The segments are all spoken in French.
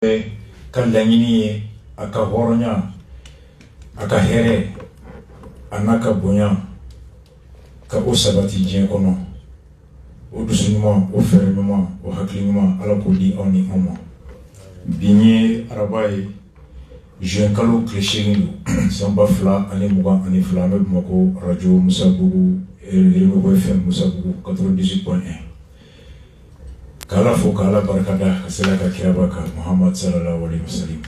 ka laɲini ye a ka hɔrɔnya a ka hɛrɛ a n'a ka bonya ka o sabati diɲɛ kɔnɔ o dusu ɲuman o fɛrɛ ɲuman o hakili ɲuman Ala k'o di aw ni anw ma bi ye araba ye juin kalo tile 8 don san 2022 an bɛ Bamako radio Musabugu Remeko FM Musabugu 98.1 k'Ala fo k'Ala barikada ka sela ka kiraba ka Muhammad sallallahu alaihi wasallam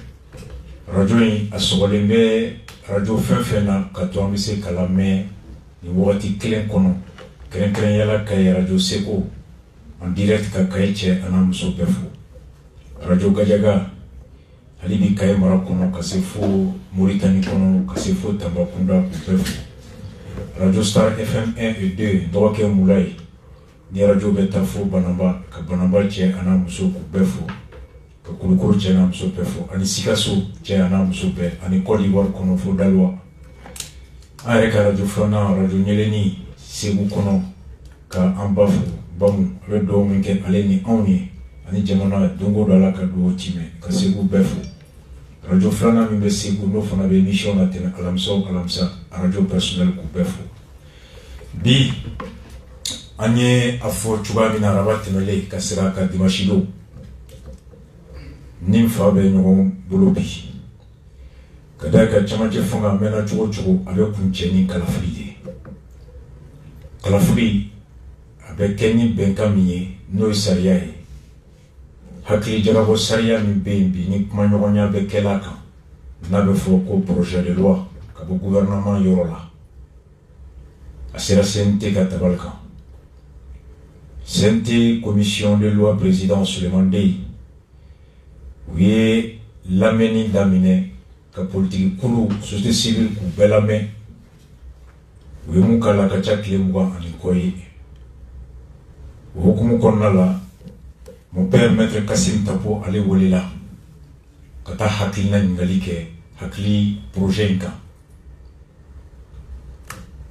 radio in a sɔgɔlen bɛ radio fɛn fɛn na ka to an bɛ se k'a lamɛn ni wagati kelen kɔnɔ kɛrɛnkɛrɛnyala ka ye radio Seko en direct ka Kayi cɛ an'a muso bɛɛ fo radio Gajaga hali bi Kayi mara kɔnɔ ka se fo Moritani kɔnɔ ka se fo Tambacounda k'u bɛɛ fo radio Star FM 1 et 2 dɔgɔkɛ Mulaye ni radio bɛ taa fo Banamba ka Banamba cɛ an'a muso k'u bɛɛ fo ka Kulukoro cɛ n'a muso bɛɛ fo ani Sikaso cɛ an'a muso bɛɛ ani Côte d'Ivoire kɔnɔ fo Daloa an yɛrɛ ka radio filanan radio Ɲɛlɛni Segu kɔnɔ ka an ba fo Bamu a bɛ dugawu min kɛ ale ni anw ye ani jamana don o don Ala ka dugawu ci mɛn ka Segu bɛɛ fo radio filanan min bɛ Segu n'o fana bɛ émission latɛmɛ alamisa o alamisa radio personnel k'u bɛɛ fo bi an ye a fɔ cogoya min na araba tɛmɛlen ka sira ka dimanche don ni fa bɛ ɲɔgɔn bolo bi ka da ka camancɛ fanga a mɛnna cogo cogo a bɛ kuncɛ ni kalafili de kalafili a bɛ kɛ ni bɛnkan min ye n'o ye sariya ye hakili jagabɔ sariya min bɛ yen bi ni kuma ɲɔgɔnya bɛ kɛla kan n'a bɛ fɔ ko projet de loi ka bɔ gouvernement yɔrɔ la a sera CNT ka tabali kan CNT commission de loi président Souleymane Dey u ye lamɛnni daminɛ ka politiki kulu société civile k'u bɛɛ lamɛn u ye mun k'a la ka ca tile 20 ani kɔ ye o hukumu kɔnɔna la mon père maître Kassim Tapo ale welela ka taa hakilina ɲininkali kɛ hakili projet in kan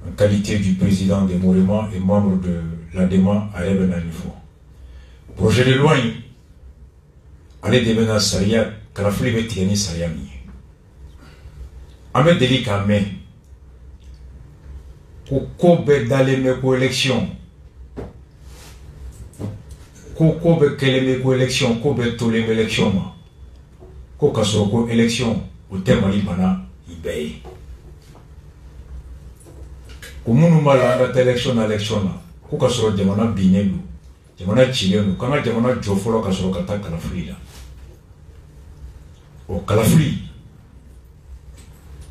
en qualité du président de Morema et membre de l'ADEMA a yɛrɛ bɛ na nin fɔ projet de loi in ale de bɛna sariya kalafili bɛ tigɛ ni sariya min ye an bɛ deli k'a mɛn ko bɛɛ dalen bɛ ko élection ko bɛɛ kɛlen bɛ ko élection ko bɛɛ tolen bɛ élection ma ko ka sɔrɔ ko élection o tɛ Mali bana i bɛɛ ye ko minnu b'a la an ka taa élection na ko ka sɔrɔ jamana binnen don jamana cilen don k'an ka jamana jɔ fɔlɔ ka sɔrɔ ka taa kalafili la o kalafili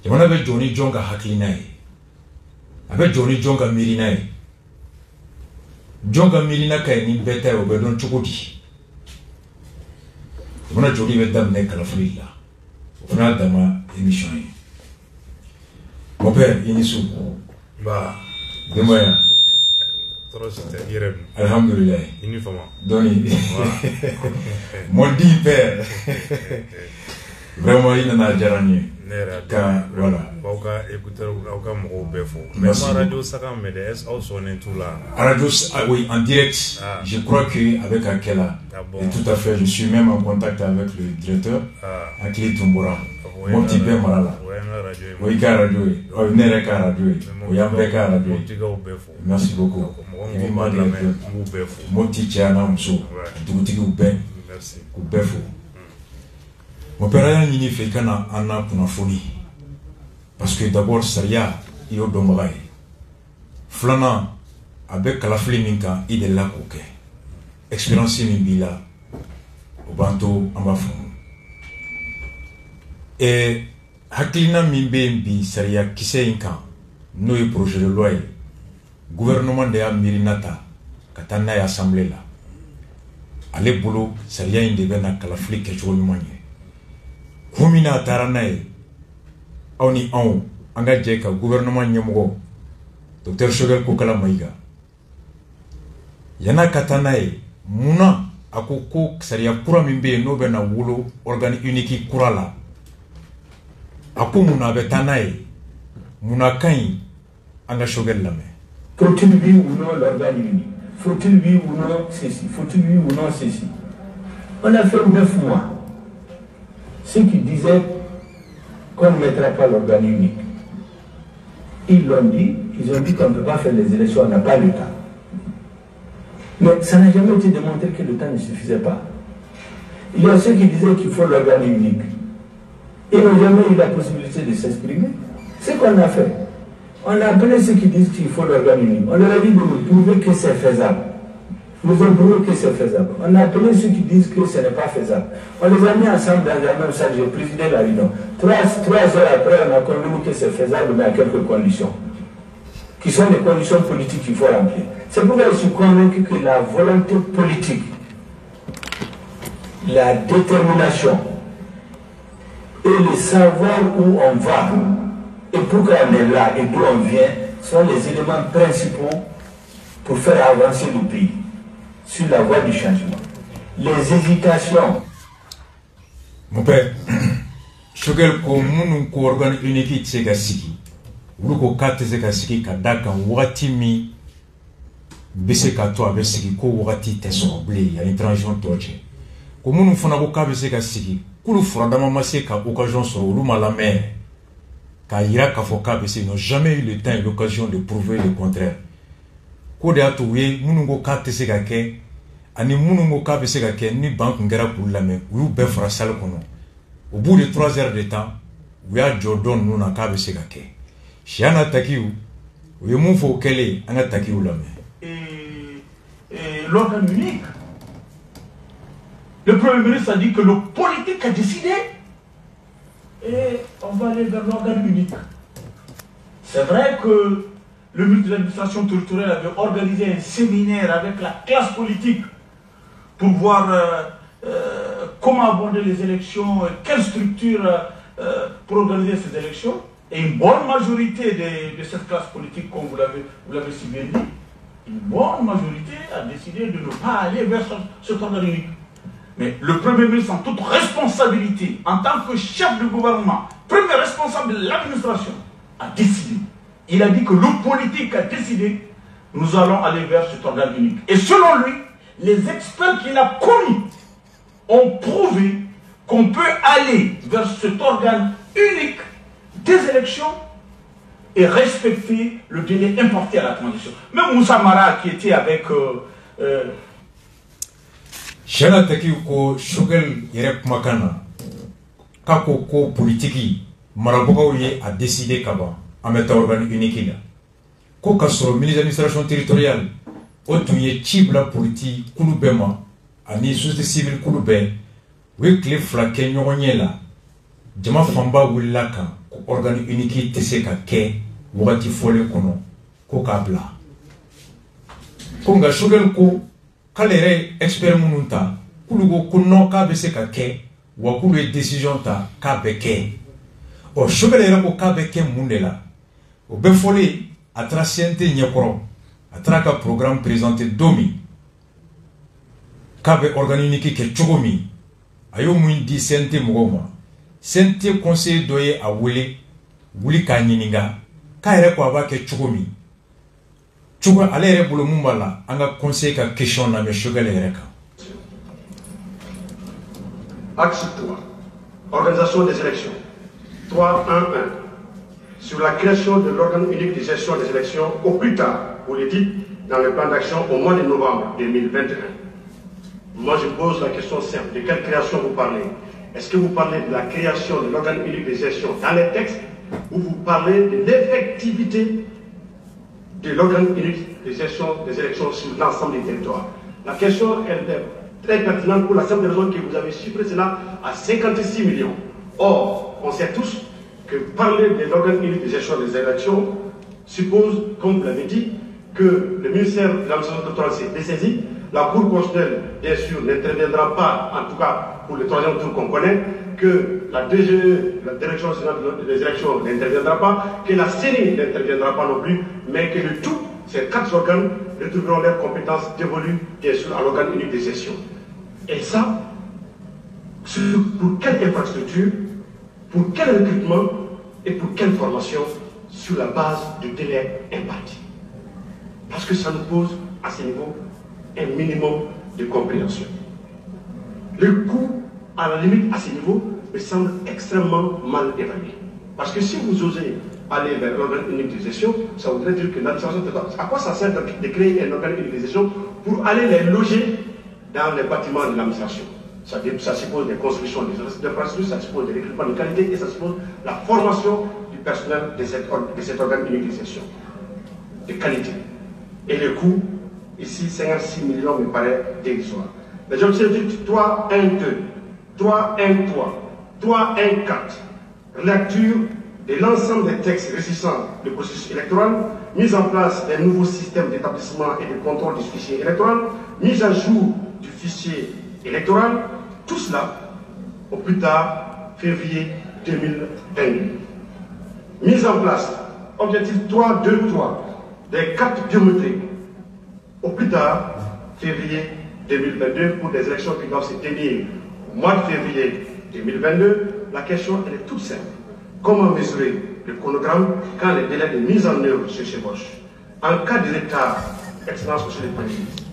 jamana bɛ jɔ ni jɔn ka hakilina ye a bɛ jɔ ni jɔn ka miirina ye jɔn ka miirina ka ɲi ni bɛɛ ta ye o bɛ dɔn cogo di jamana jɔli bɛ daminɛ kalafili la o fana y'a dama émission ye mon père i ni su ba denbaya tɔɔrɔ si tɛ i yɛrɛ dun alhamdulillah i ni fama dɔnni mon dit père vraiment i nana diyara n ye ne yɛrɛ ka voilà aw ka écouteur aw ka mɔgɔw bɛɛ fo mais ma radio Saka mɛ dɛ est-ce aw sɔnnen t'u la radio oui en direct je crois que avec Akela et tout à fait je suis même en contact avec le directeur Akili Tumbura mon petit père Marala oui ka radio ne yɛrɛ ka radio o y'an bɛɛ ka radio merci beaucoup i bɛ ma directeur mon petit cɛ n'a muso dugutigiw bɛɛ k'u bɛɛ fo mon père y'a ɲini fɛ i ka na an na kunnafoni parce que d'abord sariya i y'o dɔnbaga ye filanan a bɛ kalafili min kan i delila k'o kɛ expérience min b'i la o b'an to an b'a faamu hakilina min bɛ yen bi sariya kisɛ in kan n'o ye projet de loi ye gouvernement de y'a miirina ta ka taa n'a ye assemblée la ale bolo sariya in de bɛ na kalafili kɛcogo ɲuman ye kun min na a taara n'a ye aw ni anw an ka jɛ ka gouvernement ɲɛmɔgɔ docteur Choguel Kokala Mayiga yan'a ka taa n'a ye munna a ko sariya kura min bɛ yen n'o bɛ na wolo organe unique kura la a ko munna a bɛ taa n'a ye munna ka ɲi an ka Choguel lamɛn. Faut-il oui ou non l'organe unique? Faut-il oui ou non ceci? Faut-il oui ou non ceci? On a fait 9 mois. ceux qui disaient qu'on ne mettra pas l'organe unique. Ils l'ont dit, ils ont dit qu'on ne peut pas faire les élections, on n'a pas le temps. Mais ça n'a jamais été démontré que le temps ne suffisait pas. Il y a ceux qui disaient qu'il faut l'organe unique. Ils n'ont jamais eu la possibilité de s'exprimer. C'est ce qu'on a fait. On a appelé ceux qui disent qu'il faut l'organe unique. On leur a dit de nous prouver que c'est faisable. Nous avons prouvé que c'est faisable. On a appelé ceux qui disent que ce n'est pas faisable. On les a mis ensemble dans la même salle. J'ai présidé la réunion. 3 heures après, on a convenu que c'est faisable, mais à quelques conditions. Qui sont les conditions politiques qu'il faut remplir. C'est pourquoi je suis convaincu que la volonté politique, la détermination et le savoir où on va et pourquoi on est là et d'où on vient sont les éléments principaux pour faire avancer le pays sur la voie du changement. Les hésitations. Mon père, Choguel ko munu ko organe unique tsega siki. Ulu ko kate tsega siki kadaka wati mi bese ka to abe siki ko wati tesoble ya intransition toche. Ko munu fona ko ka bese ka siki. Kulu fradama mase ka occasion sur ulu malame. Ka ira ka foka bese n'ont jamais eu le temps et l'occasion de prouver le contraire. Ko de atuwe munu ko kate tsega ke ani munu ko ka bese ka ke ni banque ngara pour la main. Ulu be fra sale kono. Au bout de 3 heures de temps, il y a Jordan nous n'a qu'à baisser la quai. Si on attaque où, il y a mon faux qu'elle on attaque où la main. Et l'organe unique. Le Premier ministre a dit que le politique a décidé et on va aller vers l'organe unique. C'est vrai que le ministre de l'administration territoriale avait organisé un séminaire avec la classe politique pour voir comment aborder les élections, quelle structure pour organiser ces élections. Et une bonne majorité de cette classe politique, comme vous l'avez si bien dit, une bonne majorité a décidé de ne pas aller vers cet organe unique. Mais le Premier ministre, en toute responsabilité, en tant que chef de gouvernement, premier responsable de l'administration, a décidé. Il a dit que le politique a décidé, nous allons aller vers cet organe unique. Et selon lui, les experts qu'il a connus ont prouvé qu'on peut aller vers cet organe unique des élections et respecter le délai imparti à la transition. Même Moussa Mara qui était avec... Chana taki ko Choguel yere kumakana kako ko politiki marabokaw ye a décidé kaba ameta organe unique la ko kasoro ministre d'administration territoriale o tun ye cibla politique kulu bema ani société civile kulu be we kle flake ɲɔgɔn la jama fanba wulila kan ko organe unique tɛ se ka kɛ wagati fɔlen kɔnɔ ko k'a bila ko nka Choguel ko k'ale yɛrɛ expert minnu ta k'ulu ko ko non k'a bɛ se ka kɛ wa k'ulu ye décision ta k'a bɛ kɛ ɔ Choguel yɛrɛ ko k'a bɛ kɛ mun de la o bɛɛ fɔlen a taara CNT ɲɛkɔrɔ a taara ka programme présenté don min k'a bɛ organe unique kɛ cogo min a y'o mun di CNT mɔgɔw ma CNT conseiller dɔ ye a wele wuli k'a ɲininka k'a yɛrɛ ko a b'a kɛ cogo min cogo ale yɛrɛ bolo mun b'a la an ka conseiller ka question na mais Choguel yɛrɛ kan. Axe 3, organisation des élections. 3.1.1 sur la création de l'organe unique de gestion des élections au plus tard, vous le dites, dans le plan d'action au mois de novembre 2021. Moi, je pose la question simple. De quelle création vous parlez? Est-ce que vous parlez de la création de l'organe unique de gestion dans les textes ou vous parlez de l'effectivité de l'organe unique de gestion des élections sur l'ensemble des territoires? La question est très pertinente pour la simple raison que vous avez chiffré cela à 56 millions. Or, on sait tous que parler de l'organe unique de gestion des élections suppose, comme vous l'avez dit, que le ministère de l'administration territoriale s'est dessaisi. La Cour constitutionnelle, bien sûr, n'interviendra pas, en tout cas pour le 3e tour qu'on connaît, que la DGE, la Direction nationale des élections, n'interviendra pas, que la CENI n'interviendra pas non plus, mais que le tout, ces 4 organes retrouveront leurs compétences dévolues, bien sûr, à l'organe unique de gestion. Et ça, pour quelle infrastructure, pour quel recrutement et pour quelle formation sur la base du délai imparti? Parce que ça nous pose, à ce niveau, un minimum de compréhension. Le coût à la limite, à ce niveau, me semble extrêmement mal évalué. Parce que si vous osez aller vers l'organe unique de gestion, ça voudrait dire que l'administration, à quoi ça sert de créer un organe unique de gestion pour aller les loger dans les bâtiments de l'administration? Ça suppose des constructions d'infrastructures, ça suppose des recrutements de qualité et ça suppose la formation du personnel de cet organe unique de gestion, de qualité. Et le coût, ici, 56 millions me paraît dérisoire. Mais je me dis 3, 1, 2, 3, 1, 3, 3, 1, 4. Lecture de l'ensemble des textes régissant le processus électoral, mise en place d'un nouveau système d'établissement et de contrôle du fichier électoral, mise à jour du fichier électoral, tout cela au plus tard février 2022. Mise en place, objectif 3, 2, 3, des cartes biométriques au plus tard février 2022 pour des élections qui doivent se tenir au mois de février 2022. La question elle est toute simple. Comment mesurer le chronogramme quand les délais de mise en œuvre se chevauchent? En cas de retard, Excellence Monsieur le Premier ministre,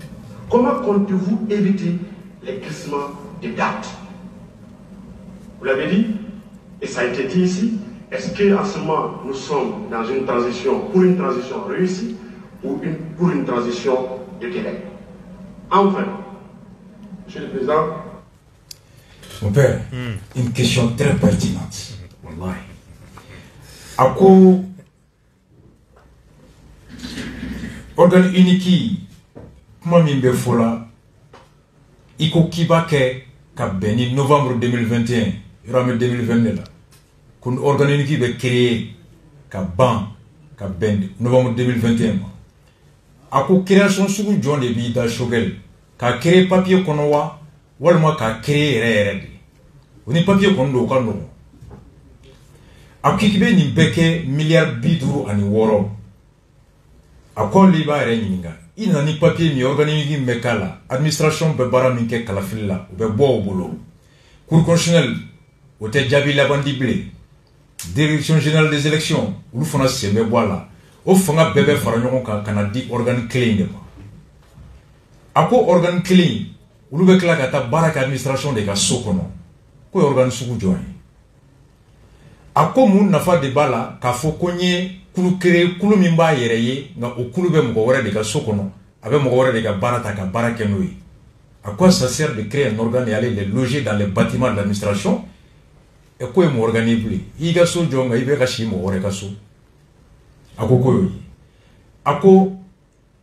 comment comptez-vous éviter les glissements de dates? Vous l'avez dit, et ça a été dit ici, est-ce qu'en ce moment nous sommes dans une transition, pour une transition réussie ou pour une transition de délai? Enfin, Monsieur le Président. Mon père, une question très pertinente. Wallahi. À quoi organe unique, comment m'imbe fola, iko kibake kabeni novembre 2021, rame 2022 là, qu'on organe unique be créé kaban kabeni novembre 2021. À quoi création sugu John de bi da shogel, ka créé papier konowa, walma ka créé rere. On est papier kondo kando. Akikibe ni beke milliard biduru ani woro. Akon liba ere nyinga. Ina ni papier mi organiki mekala. Administration be bara minke kalafilla. Be bo bolo. Cour constitutionnel. Ote jabi la bandible. Direction générale des élections. Ulu fona sembe boala. O fanga bebe faranyon ka kanadi organ clean de ma. Ako organ clean. Ulu be kla kata baraka administration de ka sokono. Ko organ sugu joye. Ako mun nafa de bala ka fo konye kulu kere kulu min ba yere ye nga o kulu be mko wore de ka sokono abe mko wore de ka barata ka barake noui. À quoi ça sert de créer un organe et aller les loger dans les bâtiments de l'administration? Et quoi est mon organisme? Il y a so jonga ibe ka shi mo wore ka so. Ako ko yi. Ako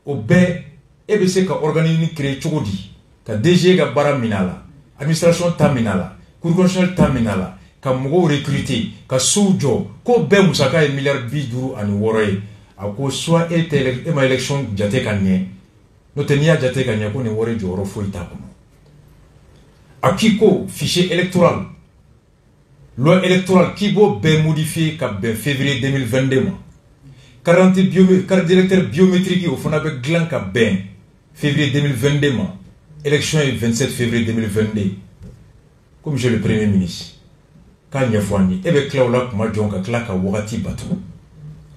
obe ebe se ka organisme créer chogodi ka DG ga bara minala administration terminala cour constitutionnelle terminala ka mugo recruter ka soujo ko be musaka e milliard biduru ani woroye ako soit et ma élection jate kanye no tenia jate kanye ko ni wore joro fo itakuno akiko fichier électoral loi électorale qui bo be modifié ka be février 2022 carte directeur biométrique au fona be glan ka ben février 2022 élection est 27 février 2022 comme monsieur le premier ministre quand il faut ni ebe claula kuma jonga klaka wagati bato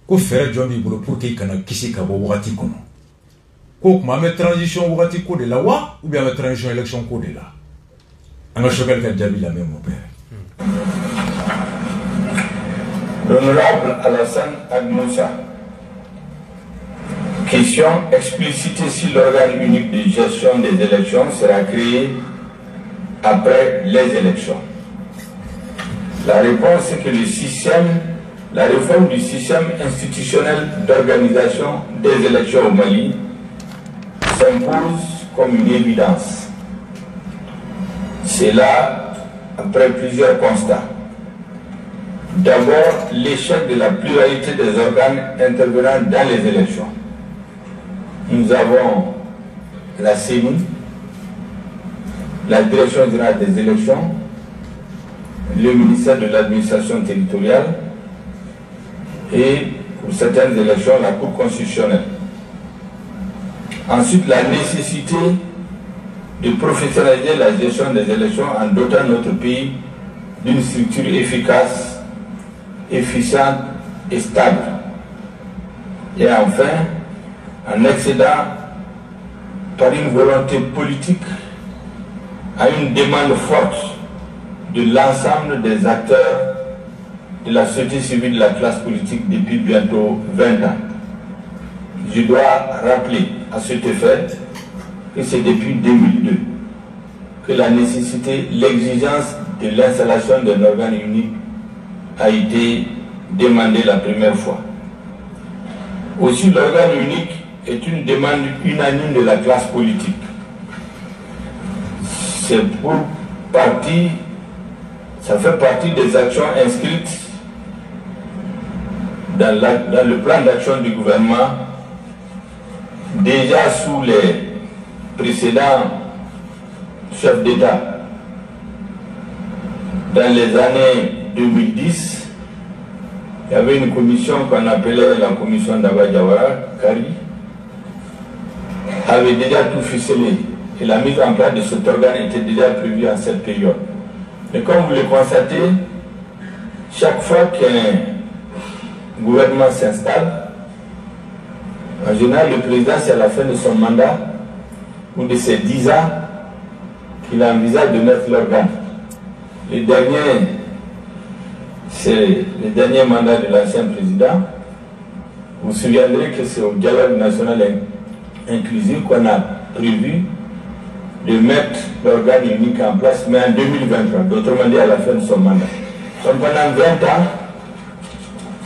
ko fere jombi bulo pour que kana kisi ka bo wagati kono ko kuma me transition wagati ko de la wa ou bien me transition élection ko de la anga chogal ka jabi la même mon père. L'honorable Alassane Admoussa. Question explicitée si l'organe unique de gestion des élections sera créé après les élections. La réponse est que la réforme du système institutionnel d'organisation des élections au Mali s'impose comme une évidence. C'est là, après plusieurs constats. D'abord, l'échec de la pluralité des organes intervenant dans les élections. Nous avons la CENI, la Direction générale des élections, le ministère de l'administration territoriale et, pour certaines élections, la Cour constitutionnelle. Ensuite, la nécessité de professionnaliser la gestion des élections en dotant notre pays d'une structure efficace, efficiente et stable. Et enfin, en accédant par une volonté politique à une demande forte de l'ensemble des acteurs de la société civile de la classe politique depuis bientôt 20 ans. Je dois rappeler à cet effet que c'est depuis 2002 que la nécessité, l'exigence de l'installation d'un organe unique a été demandée la première fois. Aussi, l'organe unique est une demande unanime de la classe politique. C'est pour partie, ça fait partie des actions inscrites dans le plan d'action du gouvernement, déjà sous les précédents chefs d'État. Dans les années 2010, il y avait une commission qu'on appelait la commission d'Aba Diawara, Kari, avait déjà tout ficelé. Et la mise en place de cet organe était déjà prévue en cette période. Mais comme vous le constatez, chaque fois qu'un gouvernement s'installe, en général, le président, c'est à la fin de son mandat ou de ses 10 ans qu'il envisage de mettre l'organe. Le dernier, c'est le dernier mandat de l'ancien président. Vous vous souviendrez que c'est au dialogue national inclusif qu'on a prévu de mettre l'organe unique en place, mais en 2023, d'autrement dit à la fin de son mandat. Donc pendant 20 ans,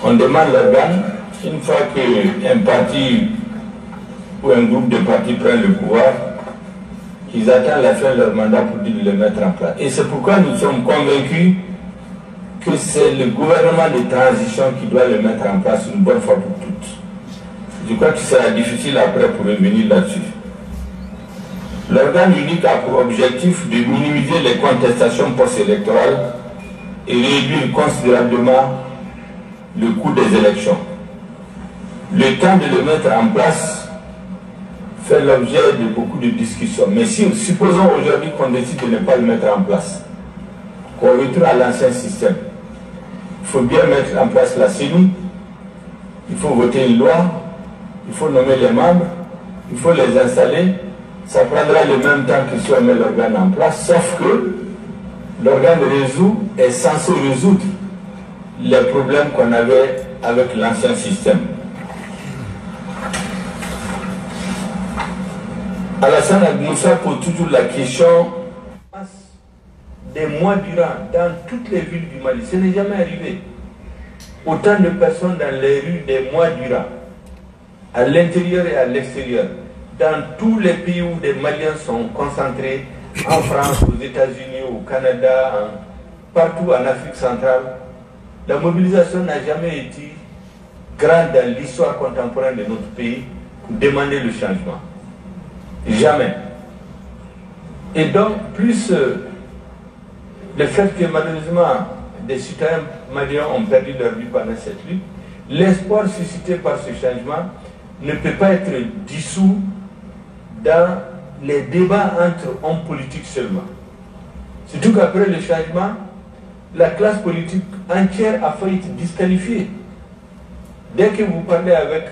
on demande l'organe. Une fois qu'un parti ou un groupe de partis prennent le pouvoir, ils attendent la fin de leur mandat pour dire de le mettre en place. Et c'est pourquoi nous sommes convaincus que c'est le gouvernement de transition qui doit le mettre en place une bonne fois pour toutes. Je crois que ce sera difficile après pour revenir là-dessus. L'organe unique a pour objectif de minimiser les contestations post-électorales et réduire considérablement le coût des élections. Le temps de le mettre en place fait l'objet de beaucoup de discussions. Mais si, supposons aujourd'hui qu'on décide de ne pas le mettre en place, qu'on retourne à l'ancien système, il faut bien mettre en place la CENI, il faut voter une loi, il faut nommer les membres, il faut les installer. Ça prendra le même temps que si on met l'organe en place, sauf que l'organe est censé résoudre les problèmes qu'on avait avec l'ancien système. Alassane Moussa pose toujours la question des mois durant dans toutes les villes du Mali. Ce n'est jamais arrivé. Autant de personnes dans les rues des mois durant, à l'intérieur et à l'extérieur, dans tous les pays où des Maliens sont concentrés, en France, aux États-Unis, au Canada, partout en Afrique centrale. La mobilisation n'a jamais été grande dans l'histoire contemporaine de notre pays pour demander le changement. Jamais. Et donc, plus le fait que malheureusement des citoyens maliens ont perdu leur vie pendant cette lutte, l'espoir suscité par ce changement ne peut pas être dissous dans les débats entre hommes politiques seulement. Surtout qu'après le changement, la classe politique entière a failli être disqualifiée. Dès que vous parlez avec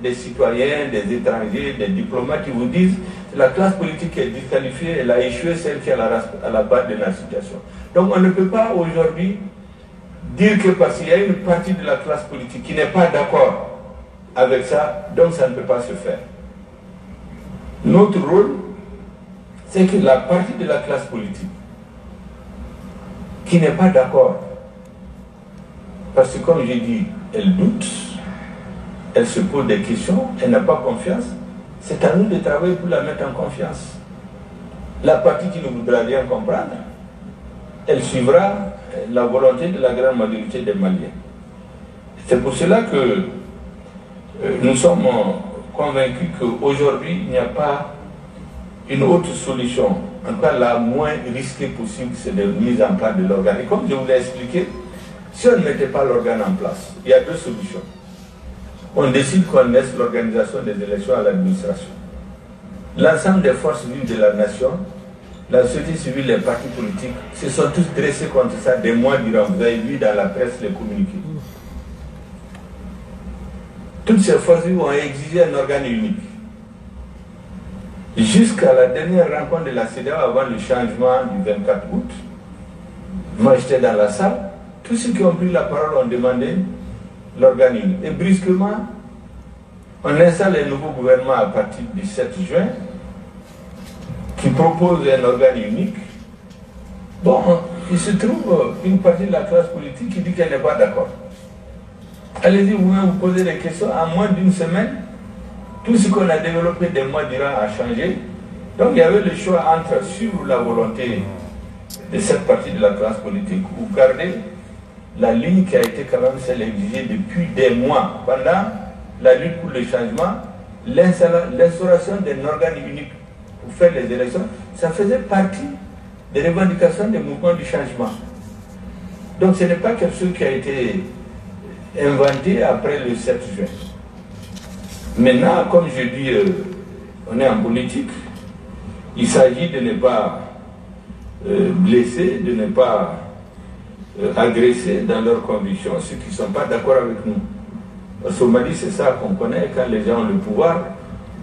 des citoyens, des étrangers, des diplomates, ils vous disent que la classe politique est disqualifiée, elle a échoué, celle qui est à la base de la situation. Donc on ne peut pas aujourd'hui dire que parce qu'il y a une partie de la classe politique qui n'est pas d'accord avec ça, donc ça ne peut pas se faire. Notre rôle, c'est que la partie de la classe politique qui n'est pas d'accord, parce que comme j'ai dit, elle doute, elle se pose des questions, elle n'a pas confiance, c'est à nous de travailler pour la mettre en confiance. La partie qui ne voudra rien comprendre, elle suivra la volonté de la grande majorité des Maliens. C'est pour cela que nous sommes convaincus qu'aujourd'hui, il n'y a pas une autre solution, en tout cas la moins risquée possible, c'est de mise en place de l'organe. Et comme je vous l'ai expliqué, si on ne mettait pas l'organe en place, il y a deux solutions. On décide qu'on laisse l'organisation des élections à l'administration. L'ensemble des forces vives de la nation, la société civile, les partis politiques, se sont tous dressés contre ça des mois durant. Vous avez vu dans la presse les communiqués. Toutes ces forces vives ont exigé un organe unique. Jusqu'à la dernière rencontre de la CEDEAO avant le changement du 24 août, Moi, j'étais dans la salle. Tous ceux qui ont pris la parole ont demandé l'organe unique. Et brusquement, on installe un nouveau gouvernement à partir du 7 juin qui propose un organe unique. Bon, il se trouve une partie de la classe politique qui dit qu'elle n'est pas d'accord. Allez-y, vous pouvez vous poser des questions. En moins d'une semaine, tout ce qu'on a développé des mois durant a changé. Donc il y avait le choix entre suivre la volonté de cette partie de la classe politique ou garder la ligne qui a été quand même celle exigée depuis des mois pendant la lutte pour le changement, l'instauration d'un organe unique pour faire les élections. Ça faisait partie des revendications des mouvements du changement. Donc ce n'est pas quelque chose qui a été inventé après le 7 juin. Maintenant, comme je dis, on est en politique. Il s'agit de ne pas blesser, de ne pas agresser dans leurs convictions ceux qui ne sont pas d'accord avec nous. Au Somalie, c'est ça qu'on connaît. Quand les gens ont le pouvoir,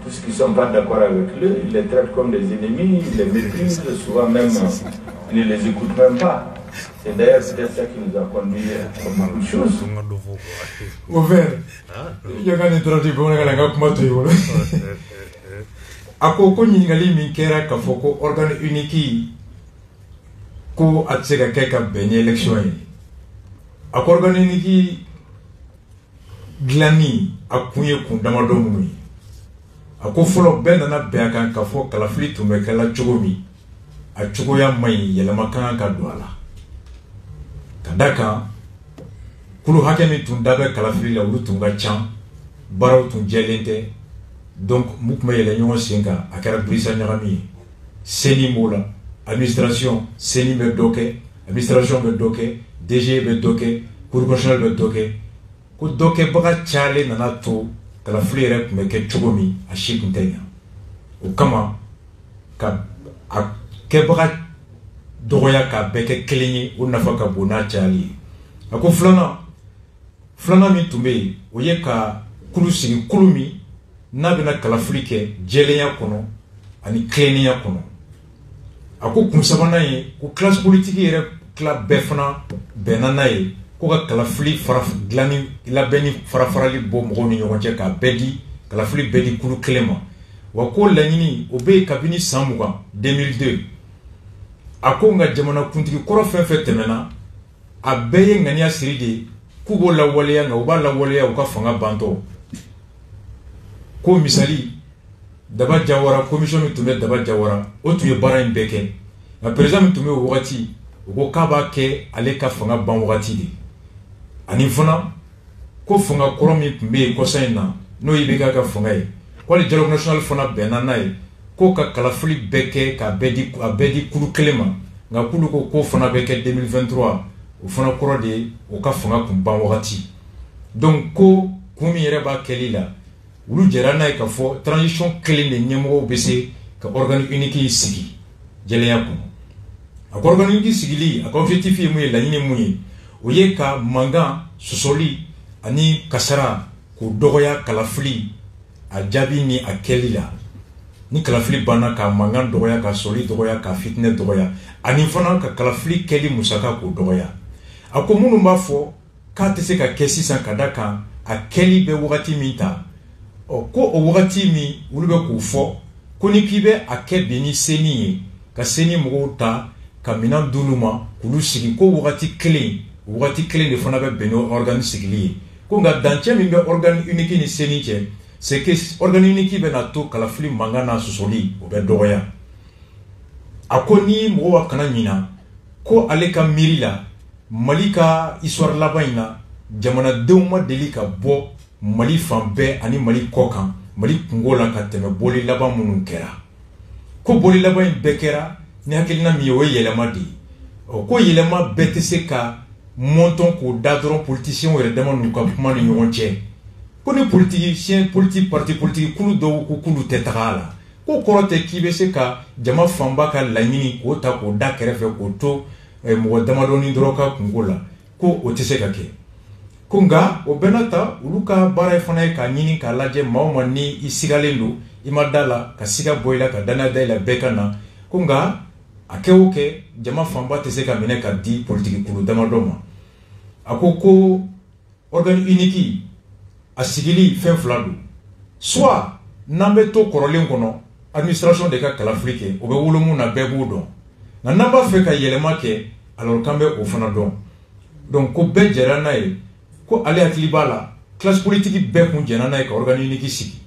tous ceux qui ne sont pas d'accord avec eux, ils les traitent comme des ennemis, ils les méprisent, souvent même, ils ne les écoutent même pas. C'est d'ailleurs peut-être ça qui nous a conduit à beaucoup de choses. Ouvert. Il y a un traduit pour les gens. Ako ko nyingali min kera ka foko organe unique ko atsega keka benye election yi ako organe unique glani akunye kundama domuni ako folo benana beaka ka fo kala fili tumbe kala chogomi a chogo ya mai yelama kan ka douala kadaka kulu hakemi tundabe kala fili la ulu tunga chan baraw tun jelente. Donc, Moukme et l'Union Senga, à Karabrissa Narami, Seni Moula, administration, Seni Bedoke, administration Bedoke, DG Bedoke, Cour nationale Bedoke, Cour Doke Baga Tchale Nanato, Kala Flere, Meke Chogomi, à Chikuntenya. Au Kama, Kebra Doroya Ka Beke Klingi, ou Nafaka Bona Tchali. A ko Flana mi tumbe, Oyeka Kulusi, Kulumi, n'a kalafili kɛ jɛlenya kɔnɔ ani kilennenya kɔnɔ a ko kun sabanan ye ko classe politique yɛrɛ kila bɛɛ fana bɛnna n'a ye ko ka kalafili dilanni labɛnni farafarali bɔ mɔgɔw ni ɲɔgɔn cɛ k'a bɛɛ di kalafili bɛɛ di kulu kelen ma wa ko laɲini o bɛ yen kabini san 2002 a ko nka jamanakuntigi kɔrɔ fɛn fɛn tɛmɛna a bɛɛ ye ŋaniya siri de k'u b'o lawaleya nka u b'a lawaleya u ka fanga bantɔ. Ko misali Daba Jawara commission mi tumbe Daba Jawara o tun ye baara in bɛɛ kɛ nka président mi tun bɛ o wagati o ko k'a b'a kɛ ale ka fanga ban wagati de ani fana ko fanga kɔrɔ min tun bɛ yen kɔsa in na n'o ye IBK ka fanga ye ko hali dialogue national fana bɛnna n'a ye ko ka kalafili bɛɛ kɛ k'a bɛɛ di kulu kelen ma nka kulu ko k'o fana bɛ kɛ 2023 o fana kɔrɔ de ye o ka fanga kun ban wagati donc ko kun min yɛrɛ b'a kɛli la ulu jɛra n'a ye ka fɔ transition kelen de ɲɛmɔgɔw bɛ se ka organe unique sigi jɛlenya kɔnɔ a ko organe unique sigili a ka objectif ye mun ye laɲini mun ye o ye ka mankan sɔsɔli ani kasara k'o dɔgɔya kalafili a jaabi ni a kɛli la ni kalafili banna ka mankan dɔgɔya ka sɔli dɔgɔya ka fitinɛ dɔgɔya ani fana ka kalafili kɛli musaka k'o dɔgɔya a ko minnu b'a fɔ k'a tɛ se ka kɛ sisan ka da kan a kɛli bɛ wagati min ta ko o wagati min olu bɛ k'o fɔ ko ni k'i bɛ a kɛ bi ni seni ye ka seni mɔgɔw ta ka minan d'olu ma k'olu sigi ko wagati kelen de fana bɛ bɛn n'o organe sigili ye ko nka dancɛ min bɛ organe unique ni seni cɛ c'est que organe unique bɛ na to kalafili mankan n'a sɔsɔli o bɛ dɔgɔya a ko ni mɔgɔw kana ɲina ko ale ka miiri la Mali ka histoire laban in na jamanadenw ma deli ka bɔ Mali fan bɛɛ ani Mali kɔ kan Mali kungo la ka tɛmɛ bɔli laban minnu kɛra ko bɔli laban in bɛɛ kɛra ni hakilina min ye o ye yɛlɛma de ye ko yɛlɛma bɛɛ tɛ se ka mɔntɔn k'o da dɔrɔn politiciens yɛrɛ dama n'u ka kuma ni ɲɔgɔn cɛ ko ni parti politique kulu dɔw ko kulu tɛ taga a la ko kɔrɔ tɛ k'i bɛ se ka jama fanba ka laɲini k'o ta k'o da kɛrɛfɛ k'o to mɔgɔ damadɔni dɔrɔn ka kungo la ko o tɛ se ka kɛ ko nka o bɛɛ n'a ta olu ka baara fana ye k'a ɲini k'a lajɛ maa o maa ni i sigalen don i ma da la ka siga bɔ i la ka danaya da i la bɛɛ ka na ko nka a kɛ o kɛ jama fanba tɛ se ka minɛ ka di politique kulu damadɔ ma a ko organe unique a sigili fɛn fila don soit n'an bɛ to kɔrɔlen kɔnɔ administration de ka kalafili kɛ o bɛ wolo mun na bɛɛ b'o dɔn nka n'an b'a fɛ ka yɛlɛma kɛ alors k'an bɛ o fana dɔn donc ko bɛɛ jɛra n'a ye ko ale hakili b'a la classe politique bɛɛ kun jɛra n'a ye ka organe unique sigi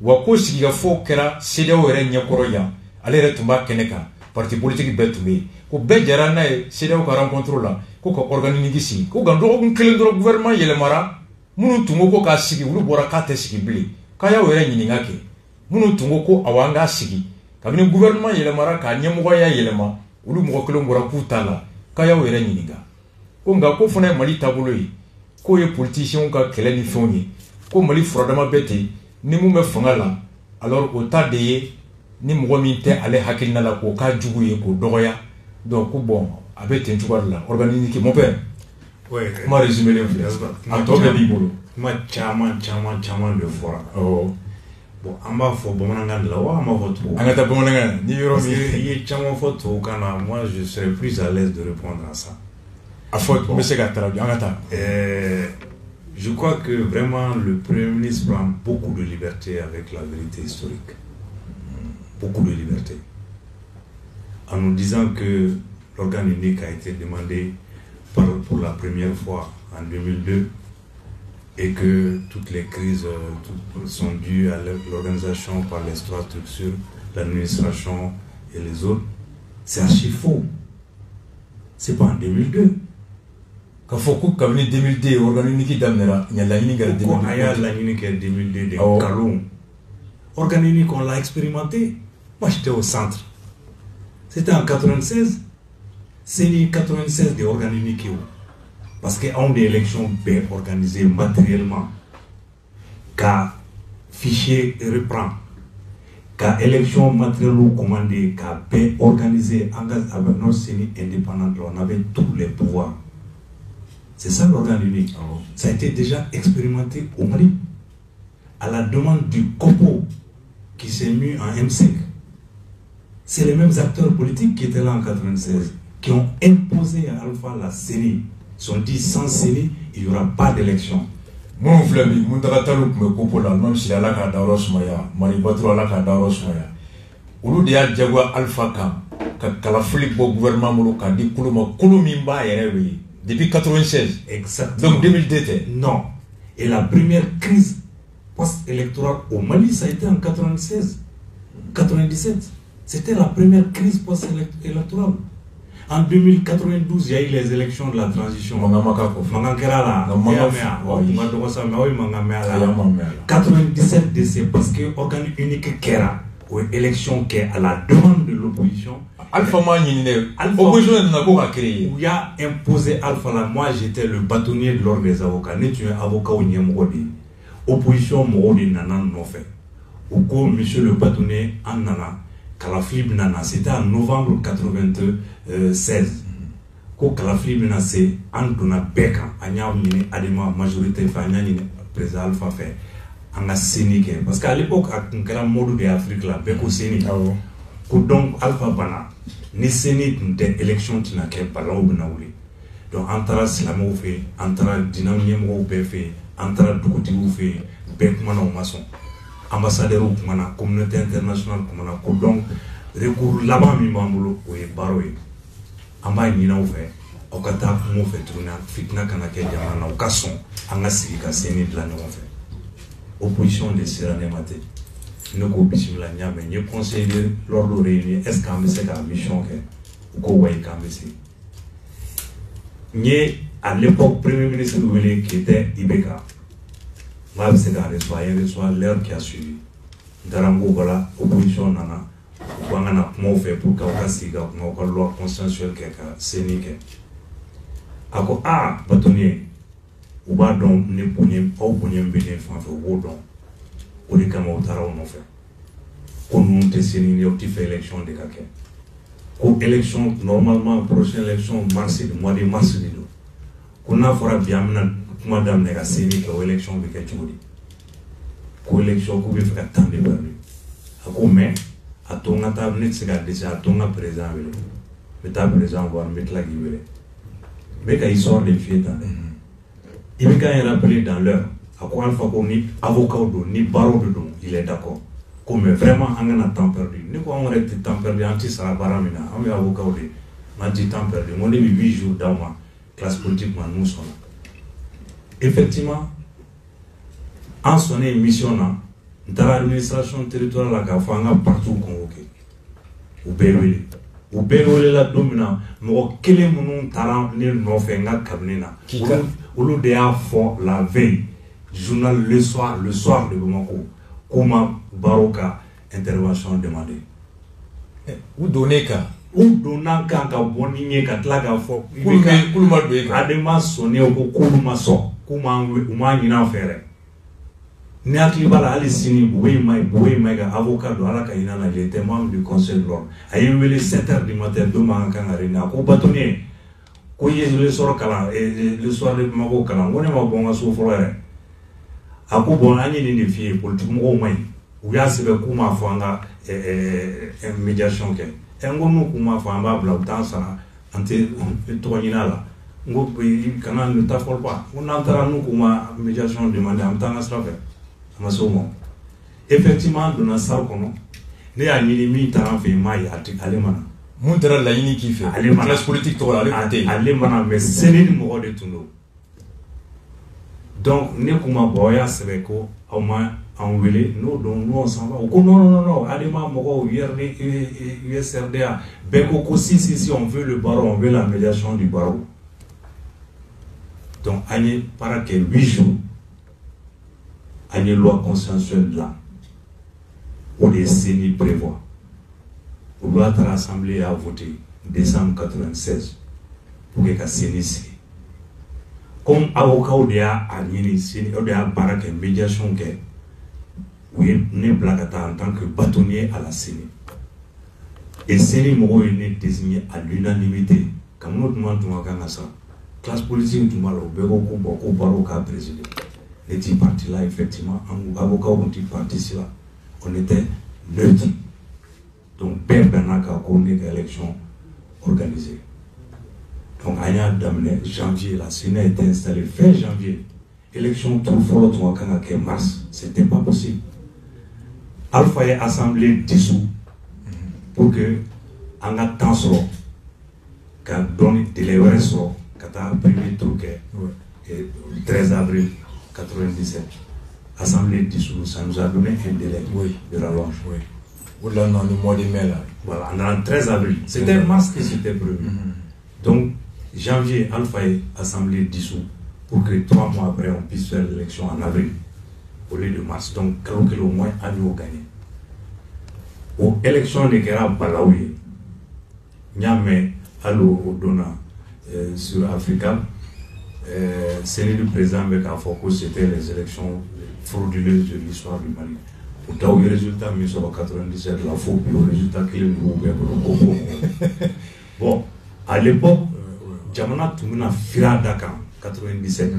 wa ko sigikafɔ kɛra CEDEAO yɛrɛ ɲɛkɔrɔ yan ale yɛrɛ tun b'a kɛnɛ kan parti politique bɛɛ tun bɛ yen ko bɛɛ jɛra n'a ye CEDEAO ka rencontre la ko ka organe unique sigi ko nka dɔgɔkun kelen dɔrɔn gouvernement yɛlɛmara minnu tun ko ko k'a sigi olu bɔra k'a tɛ sigi bilen k'a y'aw yɛrɛ ɲininka kɛ minnu tun ko ko awɔ an k'a sigi kabini gouvernement yɛlɛmara k'a ɲɛmɔgɔya yɛlɛma olu mɔgɔ kelen bɔra k'u t'a la k'a y'aw yɛrɛ ɲininka ko nka ko fana ye Mali taabolo ye k'o ye politiciens ka kɛlɛ ni fɛnw ye ko Mali furadama bɛɛ ten ni mun bɛ fanga la alors o ta de ye ni mɔgɔ min tɛ ale hakilina la k'o k'a jugu ye k'o dɔgɔya donc ko bon a bɛ ten cogoya de la organe unique mon père kuma résumé len filɛ a tɔ bɛɛ b'i bolo kuma caman de fɔra bon an b'a fɔ bamanankan de la wa an b'a fɔ tubabu an ka taa bamanankan ni yɔrɔ min i ye caman fɔ tubabukan na moi je serais plus à l'aise de répondre à ça a fɔ n bɛ se ka traduire an ka taa je crois que vraiment le Premier ministre prend beaucoup de liberté avec la vérité historique. Beaucoup de liberté. En nous disant que l'organe unique a été demandé pour la première fois en 2002 et que toutes les crises sont dues à l'organisation par les trois structures, l'administration et les autres. C'est archi faux. C'est pas en 2002. Ka fɔ ko kabini 2002 organe unique daminɛra ɲa laɲini kɛra 2002 a y'a laɲini kɛ 2002 de nkalon organe unique on l'a expérimenté. Moi j'étais au centre, c'était en 96 CENI 96 de organe unique parce que on des élections bien organisées matériellement ka fichier reprend ka élection matérielle commandée ka bien organisé avec notre CENI indépendante on avait tous les pouvoirs. C'est ça l'organe unique. Ça a été déjà expérimenté au Mali. À la demande du COPO qui s'est mis en M5. C'est les mêmes acteurs politiques qui étaient là en 96, qui ont imposé à Alpha la CENI. Ils ont dit sans CENI, il n'y aura pas d'élection. Mon frère, mon talo me COPO là, même si la ka dauro sumaya, Mali batro la ka dauro sumaya. Olu de ya jagwa Alpha ka kalafili bo gouvernement molo ka di kuluma kulumi ba yere wi. Depuis 96. Exactement. Donc 2002. Non. Et la première crise post-électorale au Mali, ça a été en 96. 97. C'était la première crise post-électorale. En 2092, il y a eu les élections de la transition. 97 décès parce que organe unique Kera, ou élection qui est à la demande de l'opposition. Alpha opposition n'a pas créé. Où il a imposé Alpha là, moi j'étais le bâtonnier de l'ordre des avocats. N'est tu un avocat ou Niamogodi. Opposition Morodi Nana non fait. Ou comme monsieur le bâtonnier en Nana, Kalaflib Nana, c'était en novembre 96. Ko Kalaflib Nana c'est Antona Beka, Anya Mine Adema majorité Fanyani président Alpha fait. En a sénique. Parce qu'à l'époque, à un mode de Afrique là, Beko Séni. Donc Alpha Bana. Ni Séni d'une élection qui n'a qu'un parlant ou donc Antara Slamo fait, Antara Dynamium ou fait, Antara Douti ou fait, Bekmana ou maçon, ambassadeur ou Kumana, communauté internationale Kumana, donc recours là-bas, mi mambulo ou baroé. Amba Nina ou fait, Okata Mo fait tourner, Fitna Kanake Yamana ou Kasson, Angasika Séni de la non fait. Opposition de Serrané Maté. Nous copions la niame, nous conseillons lors de réunion, est-ce qu'on sait qu'à mission ou qu'on à l'époque, Premier ministre qui était Ibeka. Moi, c'est qu'à reçoit l'heure qui a suivi. Darango, voilà, opposition, nana, ou on a fait pour qu'on fasse une loi consensuelle qui est sénique. Ako, ah, bâtonnier, ou pas donc, ne pouvons pas bien faire au don. Ou les camarades ont fait. Qu'on nous décide de faire élection de quelqu'un. Qu'on élection, normalement, prochaine élection, mois de mars, qu'on a fait bien, madame nega séni que élection de quelqu'un. Qu'on élection, qu'on veut faire tant de perdu. Ako mais, à ton table net c'est à ton présent mais ta présent voir mettre la gueule mais quand ils sont des filles il me quand rappeler dans l'heure à quoi alpha ni avocat ni barreau de don il est d'accord comme vraiment on a temps perdu ni quoi on a temps perdu anti sera baramina on est avocat on a dit temps perdu on est 8 jours dans ma classe politique nous sommes effectivement en son émission dans l'administration territoriale la fanga partout convoqué ou béwele la domina mo kele munu taran ne no fenga kabnena ulu de a fort la veille journal le soir de Bamako comment baroka intervention demandée ou donner ka boni ka tlaga fo kuluma do ka adema sonné ko kuluma so kuma uma nyina fere ni akli bala ali sini buwe mai ga avocat do ala ka ina na il était membre du conseil de l'ordre ayi wele 7h du matin do ma kan arena ko bâtonnier ko le soro kala le soir de Bamako kala ngone ma bonga so frère ako bon ani ni fie politique mo mai u ya sebe kuma fanga médiation ke ngonu kuma fanga bla utansa ante to nyina la ngo kana ne ta fol pas on entara nous kuma médiation demander en temps asrafe amasomo effectivement dona sar kono ne ya nyini mi taran fe mai ati alemana mun tara la yini ki fe classe politique to la alemana mais c'est ni mo de tundo donc ne kuma boya sebeko au moins en wele nous donc nous on s'en va non alima moko USRDA beko ko si on veut le barreau on veut la médiation du barreau donc année para que 8 jours année loi consensuelle là où les CENI prévoit où l'autre assemblée a voté décembre 96 pour que la CENI comme avocat ou déjà administré ou déjà baraka médiation que oui ne blagata en tant que bâtonnier à la CENI et CENI mo est désigné à l'unanimité comme nous demandons à ça classe politique tout mal au bureau ko baroka président et petit parti là effectivement avocat ou petit parti là on était neutre donc Bernaka qu'on est élection organisée. Donc, à janvier, la Sénat a été installée fin janvier. Élection tout fort, mars. C'était pas possible. Alpha est assemblée dissous pour que, en attendant, qu'à donner des réseaux, qu'à premier truc, le 13 avril 97, assemblée dissous, ça nous a donné un délai de rallonge. Voilà, dans le mois de mai là. Voilà, dans le 13 avril. C'était mars que c'était prévu. Donc, janvier, Alpha est assemblée dissous pour que 3 mois après on puisse faire l'élection en avril au lieu de mars. Donc, au moins à nous gagner. Aux élections de Kera Balaoui, Niamey, Allo, Dona, sur Africa, c'est le président Bekafoko, c'était les élections frauduleuses de l'histoire du Mali. Au résultat, 1997, la faux, puis au résultat qu'il est bon, à l'époque, Jamana Tumuna Fira Dakar, 97.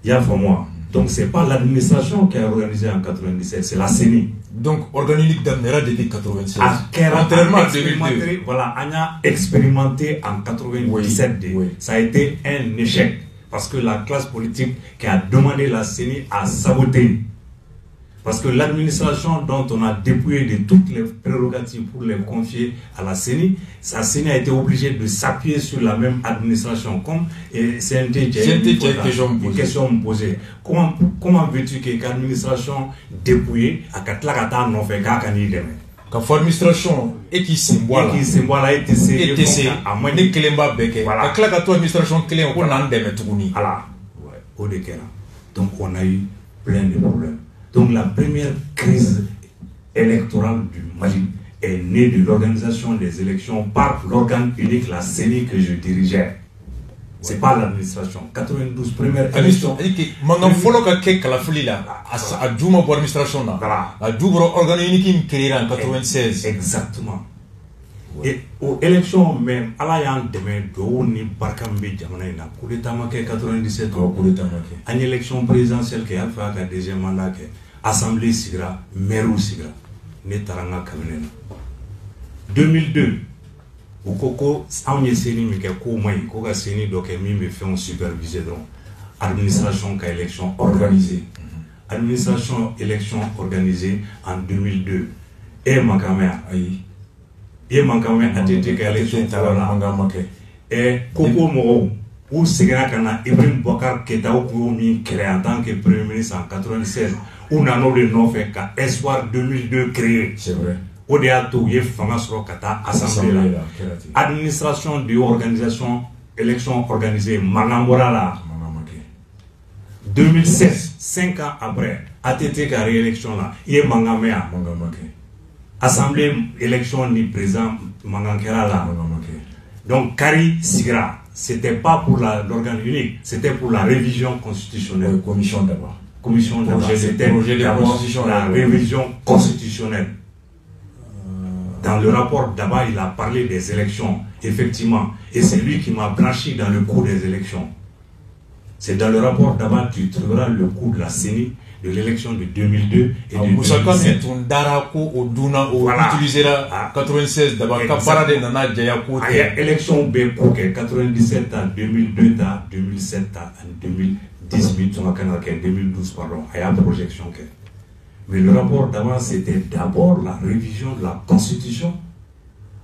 Il y a pour moi. Donc, ce n'est pas l'administration qui a organisé en 97, c'est la CENI. Donc, organique d'Amnera depuis 96. Contrairement à 2002. Voilà, on a expérimenté en 97. Oui. Ça a été un échec. Parce que la classe politique qui a demandé la CENI a saboté. Parce que l'administration dont on a dépouillé de toutes les prérogatives pour les confier à la CENI, sa CENI a été obligée de s'appuyer sur la même administration. Comme CNT, une question posée. Comment veux-tu que l'administration dépouillée à Katlakata n'en fait qu'à Kanideme? Quand l'administration et qui symbole a été à moins de Kelemba Beke, voilà. Katlakata administration clé on a ndeme tukuni. Voilà. Au Dekera. Donc on a eu plein de problèmes. Donc la première crise électorale du Mali est née de l'organisation des élections par l'organe unique, la CENI, que je dirigeais. Ce n'est pas l'administration. 92, première élection. Maintenant, il faut que la folie là, à Djouma pour l'administration là, à Djouma organe unique qui est en 96. Exactement. Et aux élections même, à la demain, Douni Barkambe Jamana, coup d'état marqué 97, coup d'état marqué. Une élection présidentielle qui a fait un deuxième mandat, Assemblée Sigra, Merou Sigra. ne taranga kabinena 2002 au koko on y seni mi ke ko mai ko ga seni do ke mi be fait superviser donc administration ka élection organisée administration élection organisée en 2002 et makamea ayi et makamea atete ka élection tarana et koko mo ou segera kana Ibrahim Boubacar Keïta ou mi créé en tant que premier ministre en 96 ou nano le nom fait ka Espoir 2002 créé, c'est vrai. Au déato y fanga soro kata assemblée là administration de organisation élection organisée Manambora là 2016 5 ans après ATT ka réélection là y mangamea assemblée élection ni président mangankera là donc Kari Sigra c'était pas pour l'organe unique, c'était pour la révision constitutionnelle. Commission d'abord. Commission d'abord. C'était la révision constitutionnelle. Dans le rapport d'abord, il a parlé des élections, effectivement. Et c'est lui qui m'a blanchi dans le coup des élections. C'est dans le rapport d'abord que tu trouveras le coup de la CENI, de l'élection de 2002 et de 2017. Voilà. Utilisera 96 d'abord. Il y a élection B 97 à 2002 à 2007 à 2018 2012 pardon. Il y a projection. Mais le rapport d'avant c'était d'abord la révision de la Constitution.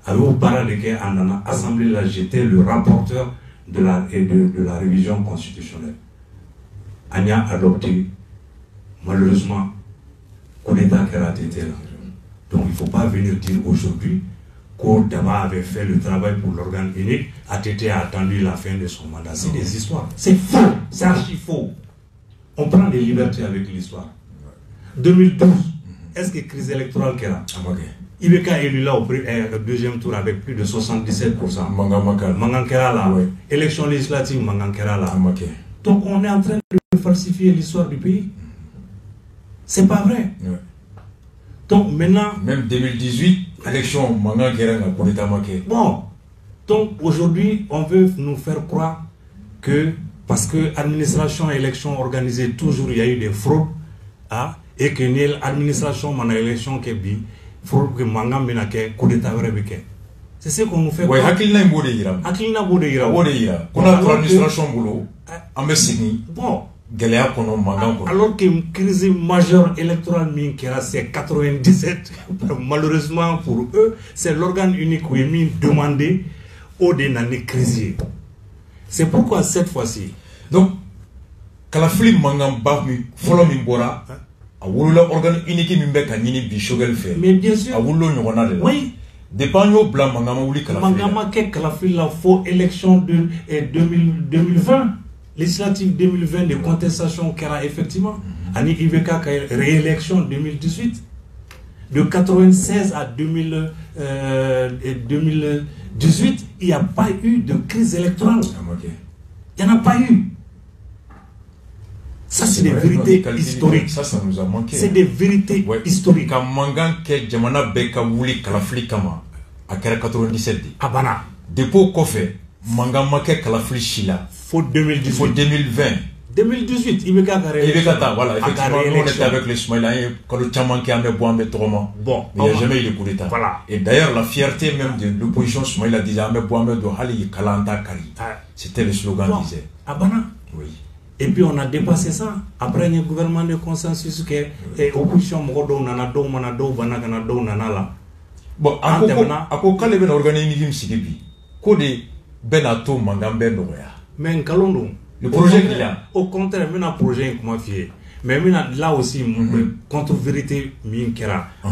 Alors au paradis en assemblée là j'étais le rapporteur de la révision constitutionnelle. Anya adopté. Malheureusement, coup d'État qui a été là. Donc il ne faut pas venir dire aujourd'hui qu'Odama avait fait le travail pour l'organe unique, ATT a attendu la fin de son mandat. C'est des histoires. C'est faux, c'est archi faux. On prend des libertés avec l'histoire. 2012, est-ce que crise électorale qu'il y a Ibeka élu là au deuxième tour avec plus de 77%. Mangankera là. Élection législative, Mangankera là. Donc on est en train de falsifier l'histoire du pays. C'est pas vrai. Ouais. Donc maintenant... Même 2018, élection, bon, donc aujourd'hui, on veut nous faire croire que parce que administration élection organisée, toujours il y a eu des fraudes, hein, et que l'administration mana élection qui est bien, fraude que manga menake, coup d'état vrai. C'est ce qu'on nous fait. Oui, Hakilina Mbodeyira. Hakilina Mbodeyira. Qu'on a l'administration boulot, en Messini. Bon. Alors qu'une crise majeure électorale c'est 97, malheureusement pour eux, c'est l'organe unique qui est demandé au dénané crise. C'est pourquoi cette fois-ci. Donc, Kalafili Mangamba, Follow Mimbora, a voulu l'organe unique fait. Mais bien sûr. A voulu oui. Dépend au blanc Mangama ou Mangama Kalafili la faux élection de 2020. Législative 2020 de contestation qu'il y a effectivement. Ani Iveka réélection 2018. De 96 à 2018, il n'y a pas eu de crise électorale. Il n'y en a pas eu. Ça, c'est des vérités historiques. Ça nous a manqué. C'est des vérités historiques. Quand Mangan Jamana Beka Wuli Kalafli Kama, à 97. Abana. Dépôt Kofé, Mangama Kalafli Shila. Faut 2018. Faut 2020. 2018, il voilà, effectivement, nous on était avec les Smaïlaïens, quand le Tchaman qui a mis bois, mais trop bon, il n'y a jamais eu de coup d'état. Voilà. Et d'ailleurs, la fierté même de l'opposition Smaïla disait, mais bois, mais de Hali, Kalanta, Kari. C'était le slogan qui disait. Abana. Oui. Et puis on a dépassé ça. Après, il y a un gouvernement de consensus qui est opposition, Manado, Banagana, Nanala. Bon, à quoi quand les organismes Sigibi, Kode Benato, Mangambe, Noya. Mais Kalondo. Le projet qu'il y a. Au contraire, il y a un projet qui m'a fait. Mais là aussi, contre-vérité,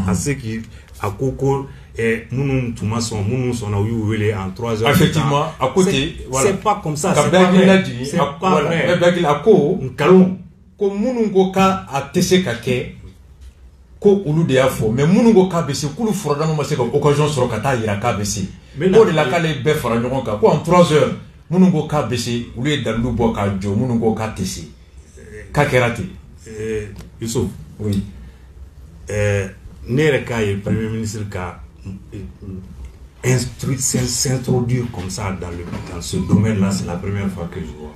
à ce qui a Coco et nous sommes en 3 heures. Effectivement, à côté, voilà. C'est pas comme ça. C'est pas vrai. Comme nous a tessé kake, ko ulu de afo, mais nous kabesi, kulu fora dans occasion sur kata iraka besi. Ko de la kale be fora nyoka ko en 3 heures. Munungo ka besi, ou lieu d'alou boka jo, munungo ka tesi. Kakerati. Youssouf. Oui. Nereka est premier ministre qui s'introduire comme ça dans ce domaine-là, c'est la première fois que je vois.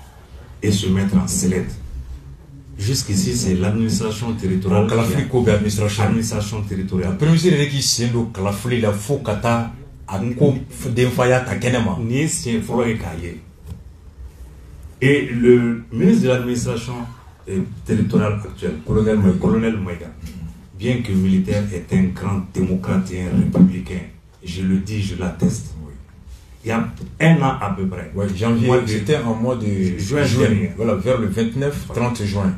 Et se mettre en sellette. Jusqu'ici, c'est l'administration territoriale. Administration territoriale. Premier ministre qui s'est le calafli la fokata à ko d'enfaya ta kenema. Ni c'est foro et cahier. Et le ministre de l'administration territoriale actuel, colonel Maïga, bien que militaire, est un grand démocrate et un républicain. Je le dis, je l'atteste. Il y a un an à peu près. Ouais, janvier, c'était en mois de juin. Voilà, vers le 29-30 juin.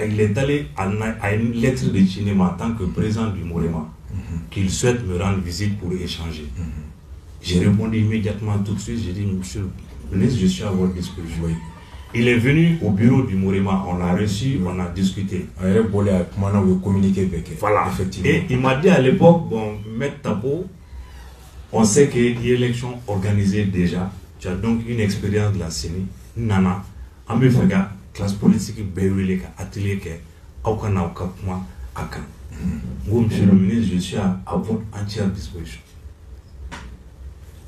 Il est allé à une lettre de cinéma en tant que président du Morema qu'il souhaite me rendre visite pour échanger. J'ai répondu immédiatement tout de suite. J'ai dit, monsieur le ministre, je suis à votre disposition. Oui. Il est venu au bureau du Morema, on l'a reçu, on a discuté. Voilà. Et il m'a dit à l'époque, bon, Maître Tapo, on sait qu'il y a une élection organisée déjà. Tu as donc une expérience de la CENI. Nana, en me faisant classe politique, bérouille, atelier, aucun moi, à quand. Monsieur le ministre, je suis à votre entière disposition.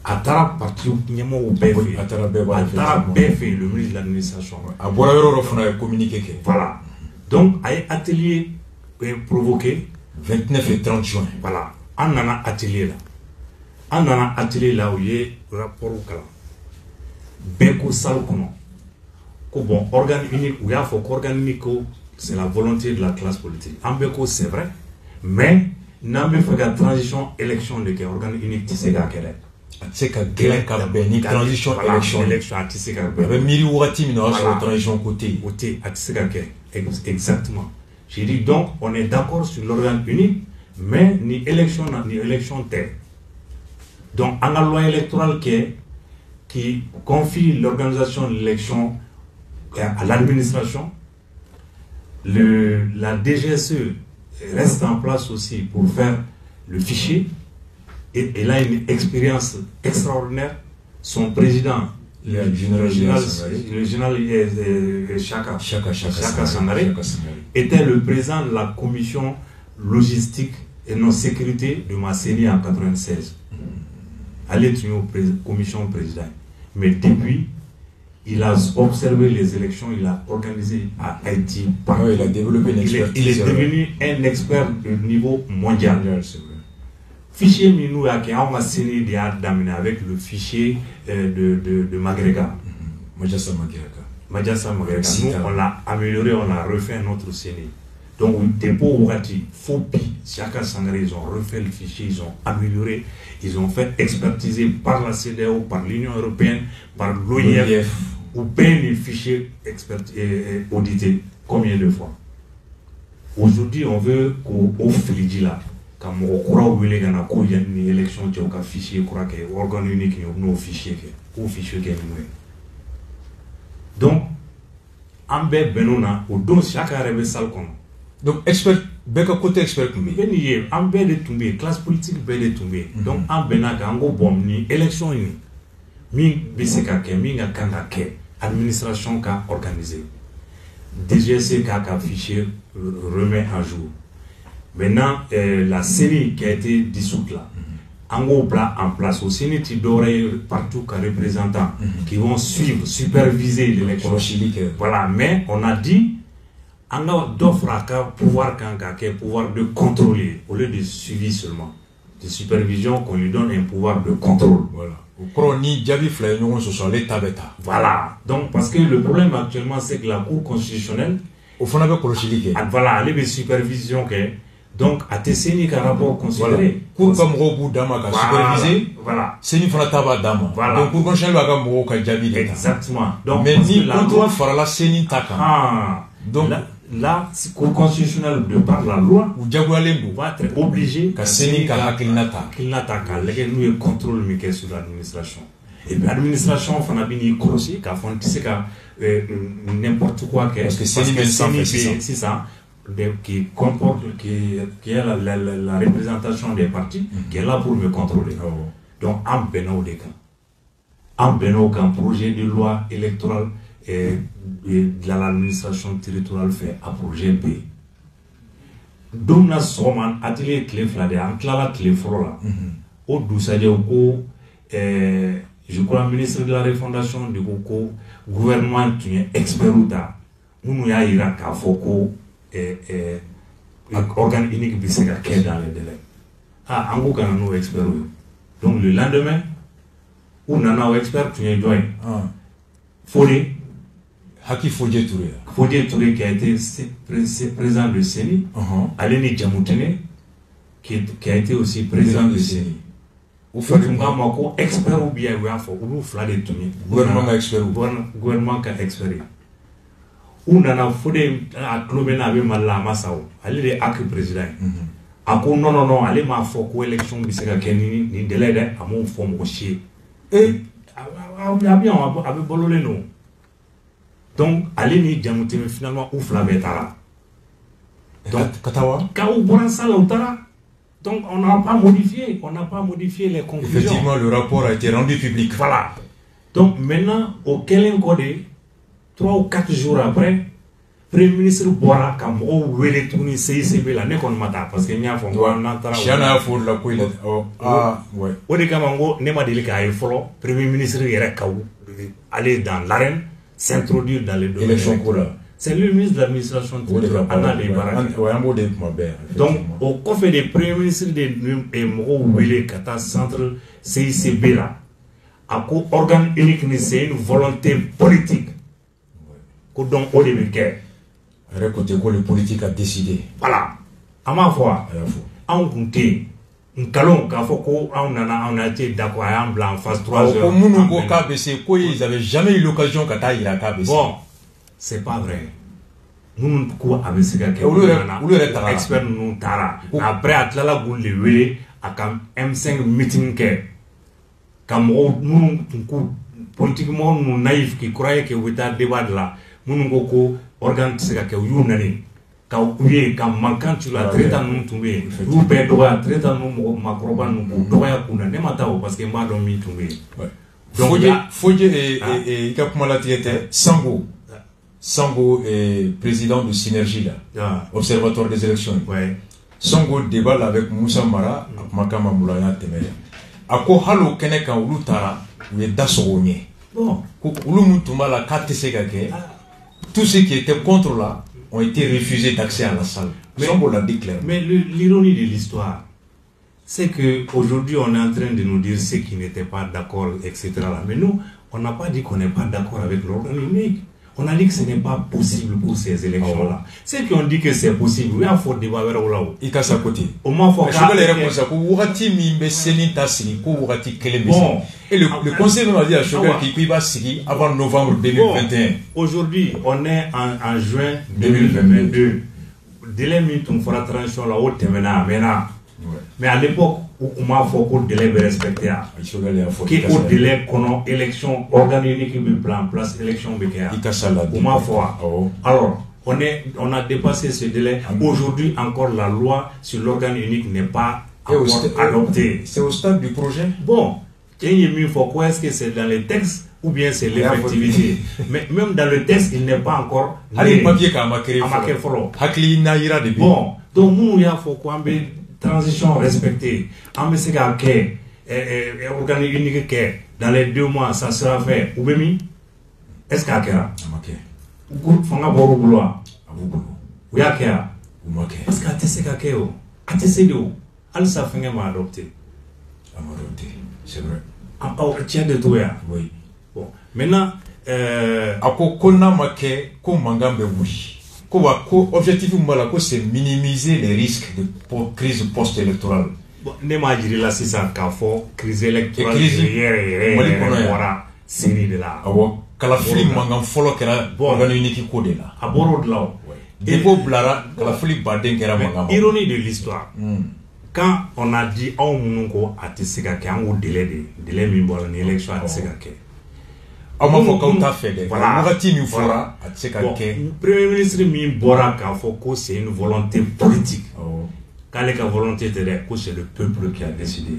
Atara parti au BF, Atara BF, le ministre de l'administration. Voilà. Donc, à atelier provoqué 29 et 30 juin. Voilà. On a atelier là. On a atelier là où il y a rapport au calme. Beko Salkono. Bon, organe unique, où il y a organe unique, c'est la volonté de la classe politique. En Beko, c'est vrai. Mais, n'a pas fait la transition élection de l'organe unique, tu sais quelle est. C'est que une transition élection à Tisséka. Miri Ouati, mais la transition côté. À Tisséka. Exactement. J'ai dit donc, on est d'accord sur l'organe unique, mais ni élection telle. Donc, en la loi électorale qui confie l'organisation de l'élection à l'administration, la DGSE reste en place aussi pour faire le fichier. Et elle a une expérience extraordinaire. Son président, le général Chaka Sangaré, était le président de la commission logistique et non sécurité de Masseni en 1996. Elle est une commission président. Mais depuis, il a observé les élections, il a organisé à Haïti. Il a développé une expertise. Il est devenu un expert de niveau mondial. Fichier Minou a signé avec le fichier de Magrega. Majassa Magrega. Nous, on l'a amélioré, on a refait notre CNI. Donc, dépôt Ourati, Fopi, Chaka Sangaré, ils ont refait le fichier, ils ont amélioré, ils ont fait expertiser par la CEDEAO, par l'Union européenne, par l'OIF, ou bien les fichiers audités. Combien de fois? Aujourd'hui, on veut qu'au Félidi là, quand on a une élection, tu as un fichier, organe unique, un fichier, ou fichier qui est noué. Donc, en bé benona, au don chaque arrêt salcon. Donc, expert, beka côté expert tombé. Beniye, en bé de tombé, classe politique bé de tombé. Donc, en benaka, en go bom ni élection ni. Mi biseka ke, mi nga kanga ke, administration ka organisé. DGC ka fichier remet à jour. Maintenant, la série qui a été dissoute là, en place au Sénat, il y aura partout qu'un représentant qui vont suivre, superviser l'élection. Voilà, mais on a dit, on a d'offre à pouvoir de contrôler, au lieu de suivi seulement, de supervision, qu'on lui donne un pouvoir de contrôle. Voilà, donc parce que le problème actuellement, c'est que la Cour constitutionnelle, voilà, elle est de supervision que. Donc, à Tesseni, un rapport considéré. Pour comme Robou Dama a supervisé, voilà. C'est une frata Dama. Voilà. Donc, pour qu'on change la Moro Kajabi. Exactement. Donc, mais ni contrôle fera la Seni Taka. Ah. Donc, là, Cour constitutionnelle, de par la loi, ou Diagoalembo va être obligé. Ka Seni Kala Kilnata. Kilnata, nous, le contrôle, mais sur l'administration. Et puis, l'administration, on a bien crossé, qu'à fond, tu sais, n'importe quoi. Parce que c'est ça. Qui comporte, qui est la représentation des partis, qui est là pour me contrôler. Donc, en Beno des cas. En Beno, quand projet de loi électorale et de l'administration territoriale fait à projet B. Donc, nous sommes atelier clé fladé, en clara clé frola. Au douçage au je crois, ministre de la refondation du gouvernement, tu es expert ou ta. nous y'a ira k'a fɔ ko organe unique bɛ se ka kɛ dans les délais. Ah, en ko kana n'o expert ye. Donc le lendemain u nana o expert tun ye jɔn ye. Fode. Haki Fodje Touré. Fodje Touré qui a été président de CENI. Ale ni Jamutene qui a été aussi président de CENI. Ou fait un ko expert ou bien ou afo ou fla de tuni. Gouvernement expert ou gouvernement ka expert. Ou nana Fode a klobena be mala masawo. Ale de ak président. Ako non ale ma fo ko élection bi se ka keni ni délai de amon fo mo chier. Et a bien a be bolole no. Donc, allez ni Jamutene finalement ou Flavetara. Donc, Katawa. Kaou Boransala Outara. Donc, on n'a pas modifié. On n'a pas modifié les conclusions. Effectivement, le rapport a été rendu public. Voilà. Donc, maintenant, au Kellen Code, 3 ou 4 jours après, Premier ministre Bora Kambo Wele Touni CICB la ne kon mata parce que nya fo ngona tara. Chana fo la ko ile. Ah, ouais. O de kamango ne ma delika ay folo Premier ministre yere kaou aller dans l'arène s'introduire dans les domaines. C'est le ministre de l'administration. Donc, au coffre des premiers ministres de Moro Kata centre CICB là, à quoi organe unique, c'est une volonté politique. Donc, on est côté quoi le politique a décidé. Voilà. À ma foi, on compte. Un calon, on a été d'accord en blanc, face 3 heures. Ils n'avaient jamais eu l'occasion de faire la KBC. Bon, c'est pas vrai. Nous avons expert nous tara. Après, à la boule de Wele, à M5 meeting, comme nous, politiquement, nous naïfs qui croyaient que vous étiez débat là, nous avons organisé que vous n'avez quand manquant tu la traite nous tomber vous perdez droit traite nous macroban nous droit kuna ne matao parce que m'a dormi tomber donc Fodje et Kapmala Tiete Sango est président de Synergie là observatoire des élections Sango débat avec Moussa Mara Makama Moulaya Temere ako halo keneka ulutara ou dasogné bon ulu mutuma la KTCK tout ce qui était contre là ont été refusés d'accès à la salle. Mais l'ironie de l'histoire, c'est qu'aujourd'hui, on est en train de nous dire ceux qui n'étaient pas d'accord, etc. Mais nous, on n'a pas dit qu'on n'est pas d'accord avec l'organe unique. On a dit que ce n'est pas possible pour ces élections-là. Ceux qui ont dit que c'est possible, il faut débattre là-haut. Il casse à côté. Au moins, il faut et le conseil m'a dit à Choguel qu'il va signer avant novembre 2021. Aujourd'hui, on est en juin 2022. Délai minute fera transition là-haut, mais à l'époque, on m'a fait que le délai est respecté. Qui au délai qu'on élection organisée qui met en place élection alors on a dépassé ce délai. Aujourd'hui encore la loi sur l'organe unique n'est pas adoptée. C'est au stade du projet. Bon, pourquoi est-ce que c'est dans les textes ou bien c'est l'effectivité? Mais même dans le texte, il n'est pas encore. Bon, donc nous il faut quoi transition respectée. On sait que organe unique dans les 2 mois ça sera fait. Ou bien est-ce qu'il y a fanga boru bulwa ou ya kya parce que ATC ka keo ATC do al sa fanga ma adopté c'est vrai au tient de tout ya oui bon maintenant ako konna make ko mangambe wuri ko objectif mala ko c'est minimiser les risques de crise post-électorale bon ne ma jiri la sisa ka fo crise électorale hier voilà série de là Kalafili mangam folo kera organe unique ko de la aboro de là Debo blara Kalafili baden kera mangam ironie de l'histoire quand on a dit au mununko atisika ke an délai mi bol ni élection atisika ke ama fo ka ta fait de wakati mi fora atisika ke premier ministre mi bora ka fo ko c'est une volonté politique quand les volonté de que c'est le peuple qui a décidé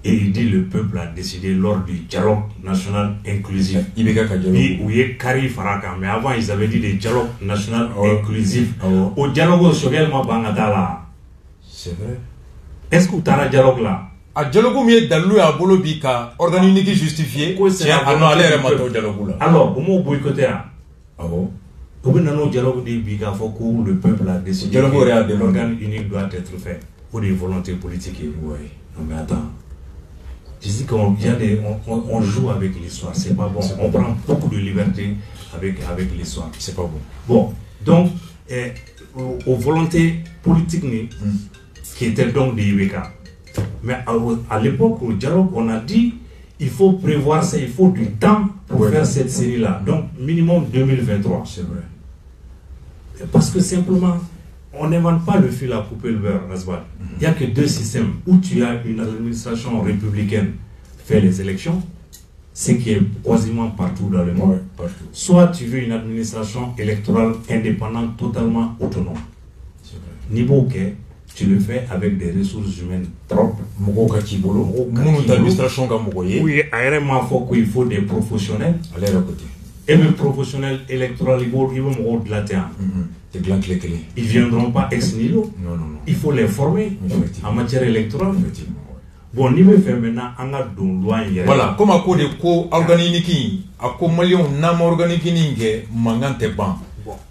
et il dit le peuple a décidé lors du dialogue national inclusif. Mais avant ils avaient dit des dialogues national inclusif. Au dialogue social, c'est vrai. Est-ce que tu as un dialogue là? A dialogue mieux dalou à bolobika organe unique justifié. Alors, comment boycotter? Ah bon? Le peuple a décidé que l'organe unique doit être fait pour des volontés politiques. Oui. Non mais attends. Je dis qu'on joue avec l'histoire, c'est pas bon. On prend beaucoup de liberté avec l'histoire. C'est pas bon. Bon, donc, aux volontés politiques qui étaient donc des IBK. Mais à l'époque, au dialogue, on a dit il faut prévoir ça, il faut du temps pour faire cette série-là. Donc, minimum 2023. C'est vrai. Parce que simplement, on n'invente pas le fil à couper le beurre, Rasbal. Il n'y a que deux systèmes où tu as une administration républicaine fait les élections, ce qui est quasiment partout dans le monde. Ouais, partout. Soit tu veux une administration électorale indépendante, totalement autonome. C'est vrai. Niveau que tu le fais avec des ressources humaines propres. Mon administration comme Oui, il faut des professionnels. Allez à côté. Et les professionnels électoraux, ils vont de la terre. Ils ne viendront pas ex nihilo. Non, non, non. Il faut les former en matière électorale. Effectivement. Bon, niveau fait maintenant, on a don loi. Voilà, comme à cause de co organique, à quoi malion nam organique ningue, mangante ban.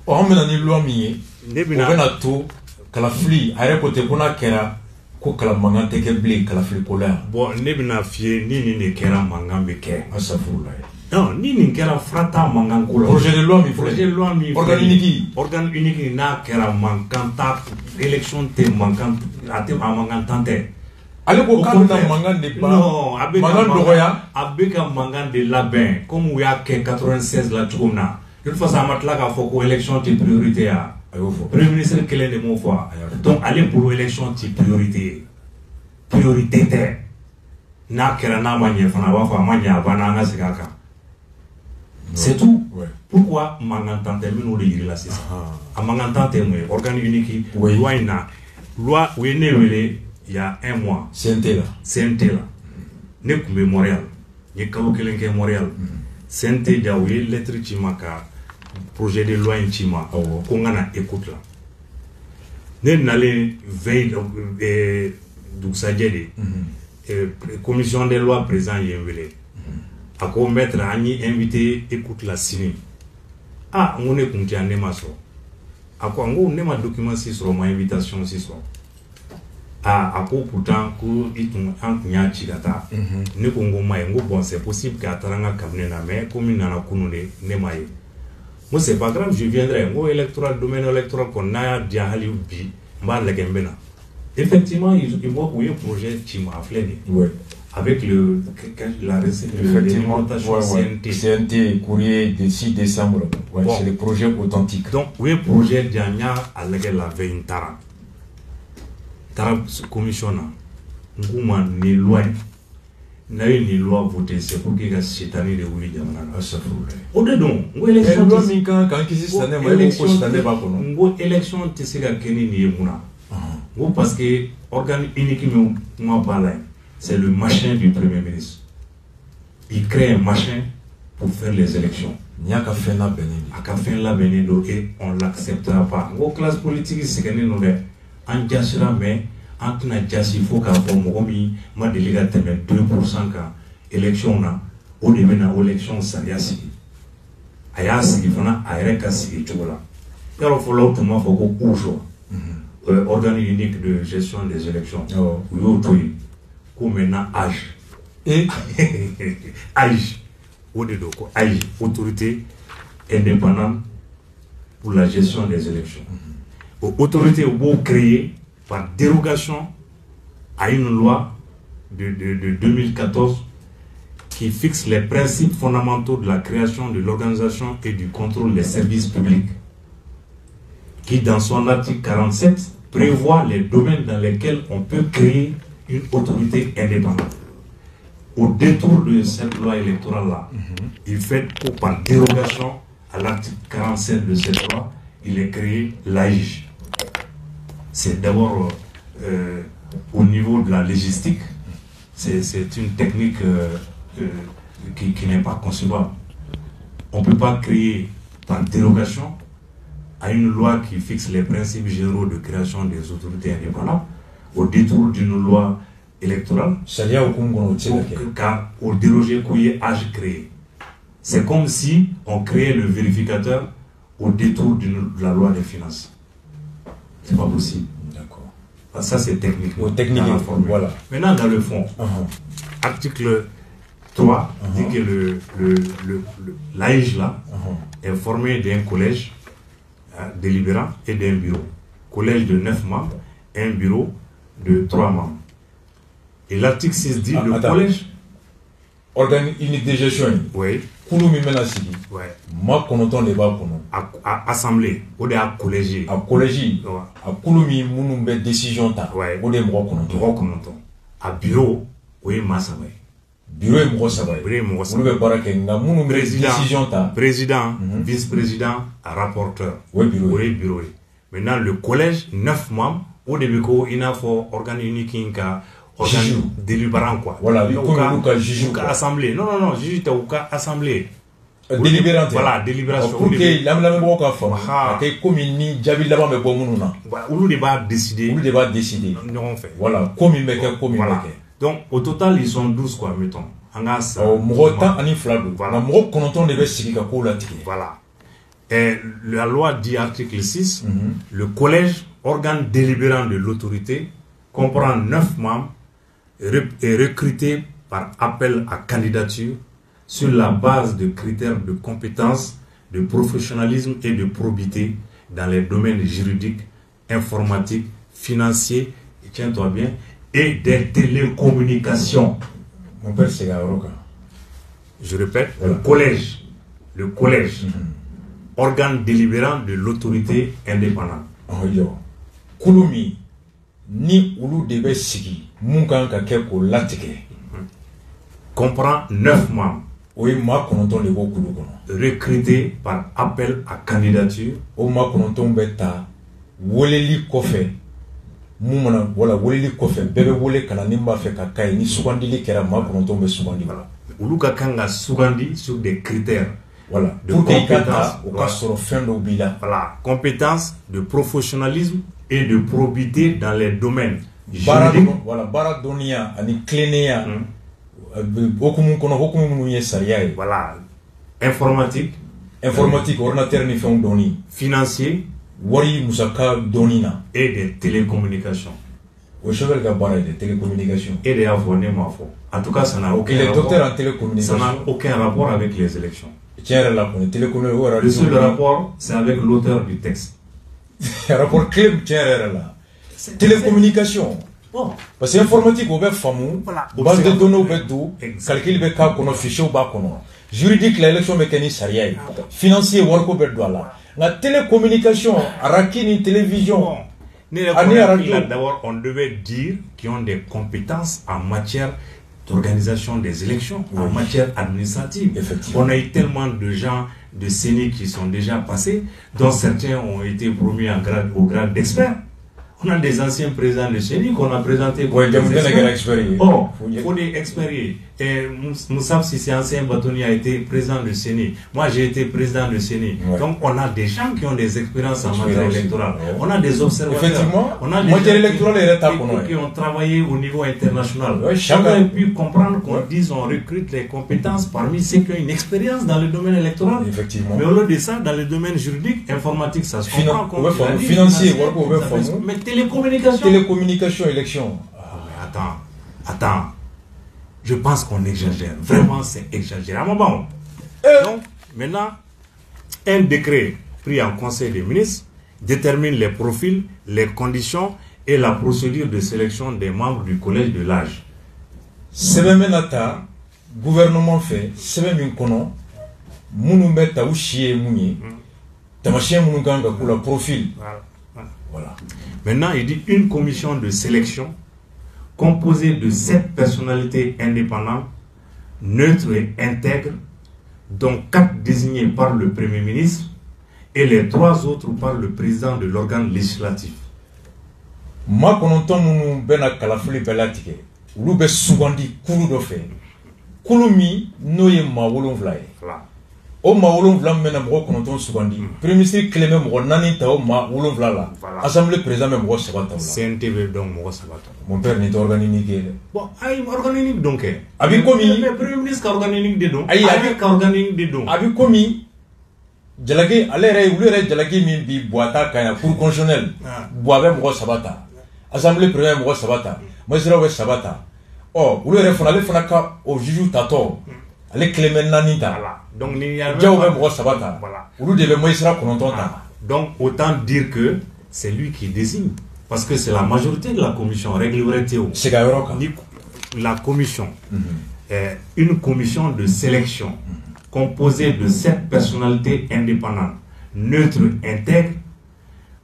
On mena ni loi mi, on a tout, calafli, à côté qu'on a kera, ko kalamangante ke blé, calafli polaire. Bon, nebina fie, ni ne kera mangambe ke. À sa foule. Non, ni kera frata mangankola. Projet de loi mi, projet de loi mi. Organe unique na kera mankanta, élection te mankante, ate amangantante. Allez, pour quand mangan de pas. Non, mangan de roya. Avec un mangan de labin, comme il y a 96 la tourna. Une fois ça m'a dit qu'il faut que l'élection est priorité. Premier ministre, quel est le mot fois? Donc, aller pour l'élection est priorité. Priorité. Na kera na manye fana wa fa manye abana nga sigaka. C'est tout. Pourquoi mangantante nous le dire là c'est ça. A mangantante moi organe unique loi ina loi oui ne il y a un mois. CNT là. CNT là. Ne kumbe Montréal. Ne kalo kelenke Montréal. CNT dia oui lettre chimaka projet de loi chima ko ngana écoute là. Ne nale veille donc ça dit commission des lois présent yemvele. A ko mettre ani invité écoute la signer. Ah, on est compté en nemaso. A ko ngo ne ma document si sur ma invitation si sur. Ah, pourtant, bon, c'est possible qu'à Taranga Kamena, mais comme il n'en a connu, Nemaye. Moi, c'est pas grave, je viendrai. Moi, électoral, domaine électoral, qu'on a diahali ou bi, Mbala. Effectivement, il voit où un projet qui m'a fléné. Avec la réglementation CNT, courrier du 6 décembre. Ouais, bon. C'est le projet authentique. Donc, oui, un projet d'Anya à la veille Tara. Tara commission nguma ni loi na ni loi voter c'est pour que cette année de wuli jamana o de don ngo élection loi mi kan ki cette année mais ko cette année ba ko non ngo élection te se ga keni ni yemuna ngo parce que organe unique mo bala c'est le machin du premier ministre. Il crée un machin pour faire les élections. N'y a qu'à faire la bénin. A qu'à faire la bénin et on l'acceptera pas. Ngo classe politique c'est que nous en jassira mais en tuna jassi faut qu'à former ma délégué 2% quand élection na au début na élection sariasi ayasi fana ayreka sigi chola yaro follow to ma foko kujo organe unique de gestion des élections yo toy ko mena âge et âge au de ko âge autorité indépendante pour la gestion des élections. Autorité au créée par dérogation à une loi de 2014 qui fixe les principes fondamentaux de la création de l'organisation et du contrôle des services publics, qui dans son article 47 prévoit les domaines dans lesquels on peut créer une autorité indépendante. Au détour de cette loi électorale-là, il fait que par dérogation à l'article 47 de cette loi, il est créé l'AIJ. C'est d'abord au niveau de la logistique, c'est une technique qui n'est pas concevable. On ne peut pas créer par dérogation à une loi qui fixe les principes généraux de création des autorités indépendantes au détour d'une loi électorale, car au déroger qu'il y âge créé. C'est comme si on créait le vérificateur au détour de la loi des finances. C'est pas possible. D'accord. Ça, c'est technique. Technique, voilà. Maintenant, dans le fond, article 3 dit que l'AIJ là est formé d'un collège délibérant et d'un bureau. Collège de 9 membres et un bureau de 3 membres. Et l'article 6 dit le collège. Organe unique de gestion. Oui. Koulou mi mena sigi. Oui. Ma konoton de ba kono. Assemblée. Ou de collège. A collège. A koulou mi munu be décision ta. Oui. Ou de mo konoton. Mo konoton. A bureau, oui massa bay. Bureau e mo sabay. Bureau e mo sabay. Munu be barake nga munu be décision ta. Président, vice-président, rapporteur. Oui bureau. Oui bureau. Maintenant le collège 9 membres au début ko ina fo organe unique inka organe délibérant quoi. Voilà, comme juge ou assemblée. Non, juge ou assemblée. Délibérante. Voilà, délibération. Pour que l'âme ko ka fo. Que comme ni jabi laba me bo munu na. Voilà, ou le débat décider. Ou le débat décider. Non fait. Voilà, comme il meke comme il meke. Donc au total ils sont 12 quoi mettons. Angas. Mota ani flado. Voilà, mo konoton de be sigi ka ko la tiki. Voilà. Et la loi dit article 6, le collège, organe délibérant de l'autorité, comprend 9 membres et recruté par appel à candidature sur la base de critères de compétence, de professionnalisme et de probité dans les domaines juridiques, informatiques, financiers, et tiens-toi bien, et des télécommunications. Mon père, c'est Garoka. Je répète, le collège, organe délibérant de l'autorité indépendante. Kouloumi, ni Oulu debe sigi, Munkan ka keko latike. Comprend 9 membres. Oui, ma kononton le go koulou kono. Recrutés par appel à candidature. O ma kononton beta, woleli kofe. Moumana, voilà, woleli kofe. Bebe wole kana nimba fe kakai, ni sougandili kera ma kononton be sougandi. Voilà. Oulu ka kanga sougandi sur des critères. Voilà. De compétence. Voilà. Compétence, de professionnalisme et de probité dans les domaines juridiques. Voilà. Baradonia, ani Clénéa. Voilà. Informatique. Ordinateur ni fait doni. Financier. Wari Musaka donina. Et des télécommunications. Au cheval Gabara des télécommunications. Et des abonnés, ma foi. En tout cas, ça n'a aucun rapport. Les docteurs en Ça télécommunications. n'a aucun rapport avec les élections. Tiens, là, pour les télécommunications. Le seul rapport, c'est avec l'auteur du texte. Le rapport clé, tiens, là. Télécommunications. Bon. Parce que l'informatique, on va faire voilà. Base de données, on va tout. Calcul, on va faire fichier, on va faire juridique, l'élection mécanique, ça y est. Financier, on va faire là. La télécommunication, Arakini, télévision. D'abord, on devait dire qu'ils ont des compétences en matière d'organisation des élections, en matière administrative. On a eu tellement de gens de CENI qui sont déjà passés, dont certains ont été promus au grade d'experts. On a des anciens présidents de CENI qu'on a présentés comme des experts. Oh, il faut des experts. Et Moussa Sissi, ancien bâtonnier, a été président de CENI. Moi, j'ai été président de CENI. Donc, on a des gens qui ont des expériences en matière électorale. On a des observateurs. Effectivement, on a des gens qui ont travaillé au niveau international. On a pu comprendre qu'on dise on recrute les compétences parmi ceux qui ont une expérience dans le domaine électoral. Effectivement. Mais au lieu de ça, dans le domaine juridique, informatique, ça se comprend. Financier, mais télécommunication. Télécommunication, élection. Attends. Je pense qu'on exagère. Vraiment, c'est exagéré. Bon. Donc, maintenant, un décret pris en Conseil des ministres détermine les profils, les conditions et la procédure de sélection des membres du collège de l'âge. Sebemenata, gouvernement fait, Sebeminkono, Mounoumeta ou Chie Mouni, Tamachien Mounuganga pour le profil. Voilà. Maintenant, il dit une commission de sélection composée de 7 personnalités indépendantes, neutres et intègres, dont 4 désignés par le Premier ministre et les 3 autres par le président de l'organe législatif. Ma kononton munu bena kalafuli belatike. Ulu be sugandi kulu do fe. Kulumi noye ma wolonvla ye. O ma wolonvla mena mo kononton sugandi. Premier ministre Clément mo nani ta o ma wolonvla la. Assemblée président me mo sabata la. CNTV donc mo sabata. Mon père n'est organisé. Bon, ay organisé donc. Abi komi le Premier ministre organisé de donc. Ay abi organisé de donc. Abi komi jalaki alere ulere jalaki min bi boita kaya cour constitutionnel boabe mo sabata assemblée première mo sabata magistrat we sabata oh ulere fana le fana ka o juge tato ale clément nanita donc il y a jaobe mo sabata voilà ulu de magistrat kononton ta donc autant dire que c'est lui qui désigne parce que c'est la majorité de la commission réglerait c'est garoka la commission une commission de sélection composée de 7 personnalités indépendantes, neutres, intègres,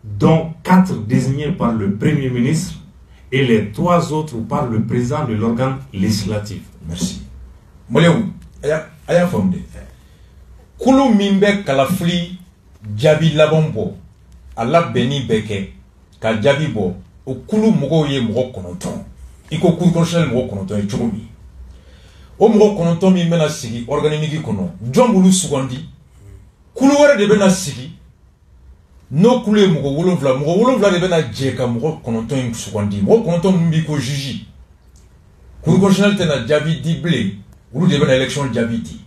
dont 4 désignés par le Premier ministre et les 3 autres par le président de l'organe législatif. Merci. Moléou, aya fomde. Kulu mimbe kalafli jabi labombo, ala beni beke, ka jabi bo, o kulu mogo ye mogo kononton. Iko kulu konshel mogo kononton e chugumi. O mogo kononton mi mena sigi organimigi kono jongulu sugandi kulu wara de bena sigi no kulu mogo wolonvla de bena jeka mogo kononton sugandi mogo kononton mbi ko juji cour constitutionnel tena jabi dible ulu de bena élection jabiti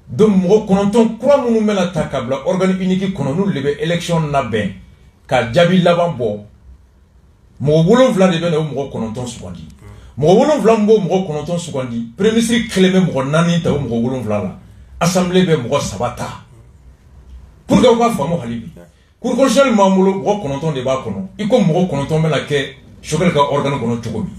donc mogo kononton kura munu mena takabla organi unique kono nu lebe élection na ben ka jabi laban bo mogo wolonvla de bena mogo kononton sugandi mo wolonvla mbo mo kononton sugandi premier ministre clément mo nani ta mo wolonvla la assemblée be mo sabata pour que ba famo halibi cour constitutionnel mamulo mo kononton de ba kono iko mo kononton mena ke chogal ka organe kono tugobi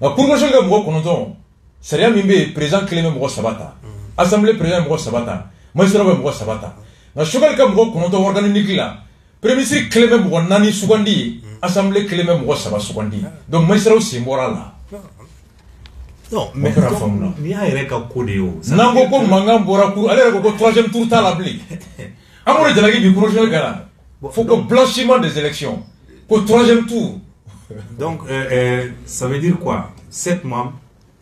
na cour constitutionnel mo kononton seria mimbe président clément mo sabata assemblée président mo sabata magistrat mo sabata na chogal ka mo kononton organe nikila premier ministre clément mo nani sugandi assemblée clément mo sabata sugandi donc magistrat aussi moral. Non, mais il y a un codéo. Nango ko mangam bora ku ale ko troisième tour ta la bli. Amore de la guerre du projet gala. Faut que blanchiment des élections. Au troisième tour. Donc ça veut dire quoi? 7 membres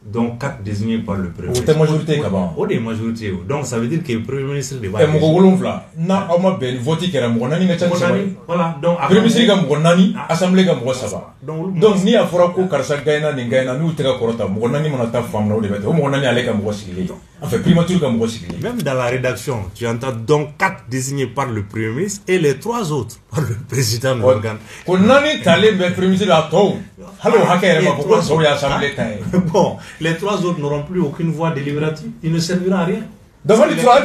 dont 4 désignés par le Premier ministre. Majorité kaban. O des majorités. Donc ça veut dire que le Premier ministre devait. Et mo wolonvla na ama ben voter kera mo nani mecha sabay. Voilà, donc Premier ministre ga mo nani, assemblée ga mo saba. Donc ni afora ko karsa gaina ni gaina ni uteka korota mo nani mona ta fam na o debete. O mo nani ale ga mo sigile. Enfin primature ga mo sigile. Même dans la rédaction, tu entends donc 4 désignés par le Premier ministre et les 3 autres par le président de l'organe. Ko nani tale be Premier ministre a to. Hallo hakere ma ko so ya assemblée tay. Bon, les 3 autres n'auront plus aucune voix délibérative. Ils ne serviront à rien. Devant les 3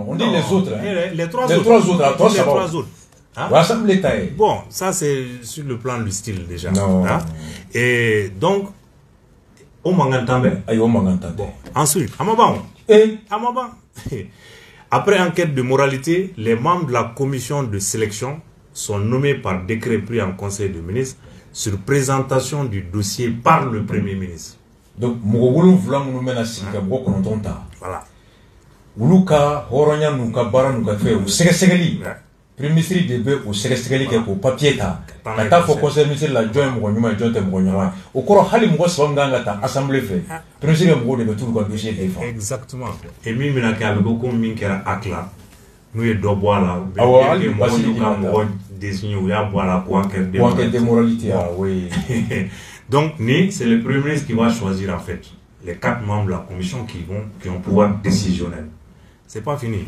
on dit les autres. Les 3 autres. Hein? Bon, ça c'est sur le plan du style déjà. Non. Hein? Et donc, on m'entend. Ensuite, après enquête de moralité, les membres de la commission de sélection sont nommés par décret pris en conseil de ministres sur présentation du dossier par le Premier ministre. Donc, voilà. Uluka horonya nuka bara nuka fe o segesegeli premier ministre de be o segesegeli ke ko papier ta ta fo conseil ministre la join mo nyuma jonte mo nyuma o koro hali mo so nganga ta assemblée fe premier ministre mo de tout ko dossier de fa exactement et mi mina ka be ko min kera akla nous e do boala be mo ka mo désigné ou ya boala ko enquête de moralité ah oui donc ni c'est le premier ministre qui va choisir en fait les 4 membres de la commission qui ont pouvoir décisionnel. C'est pas fini.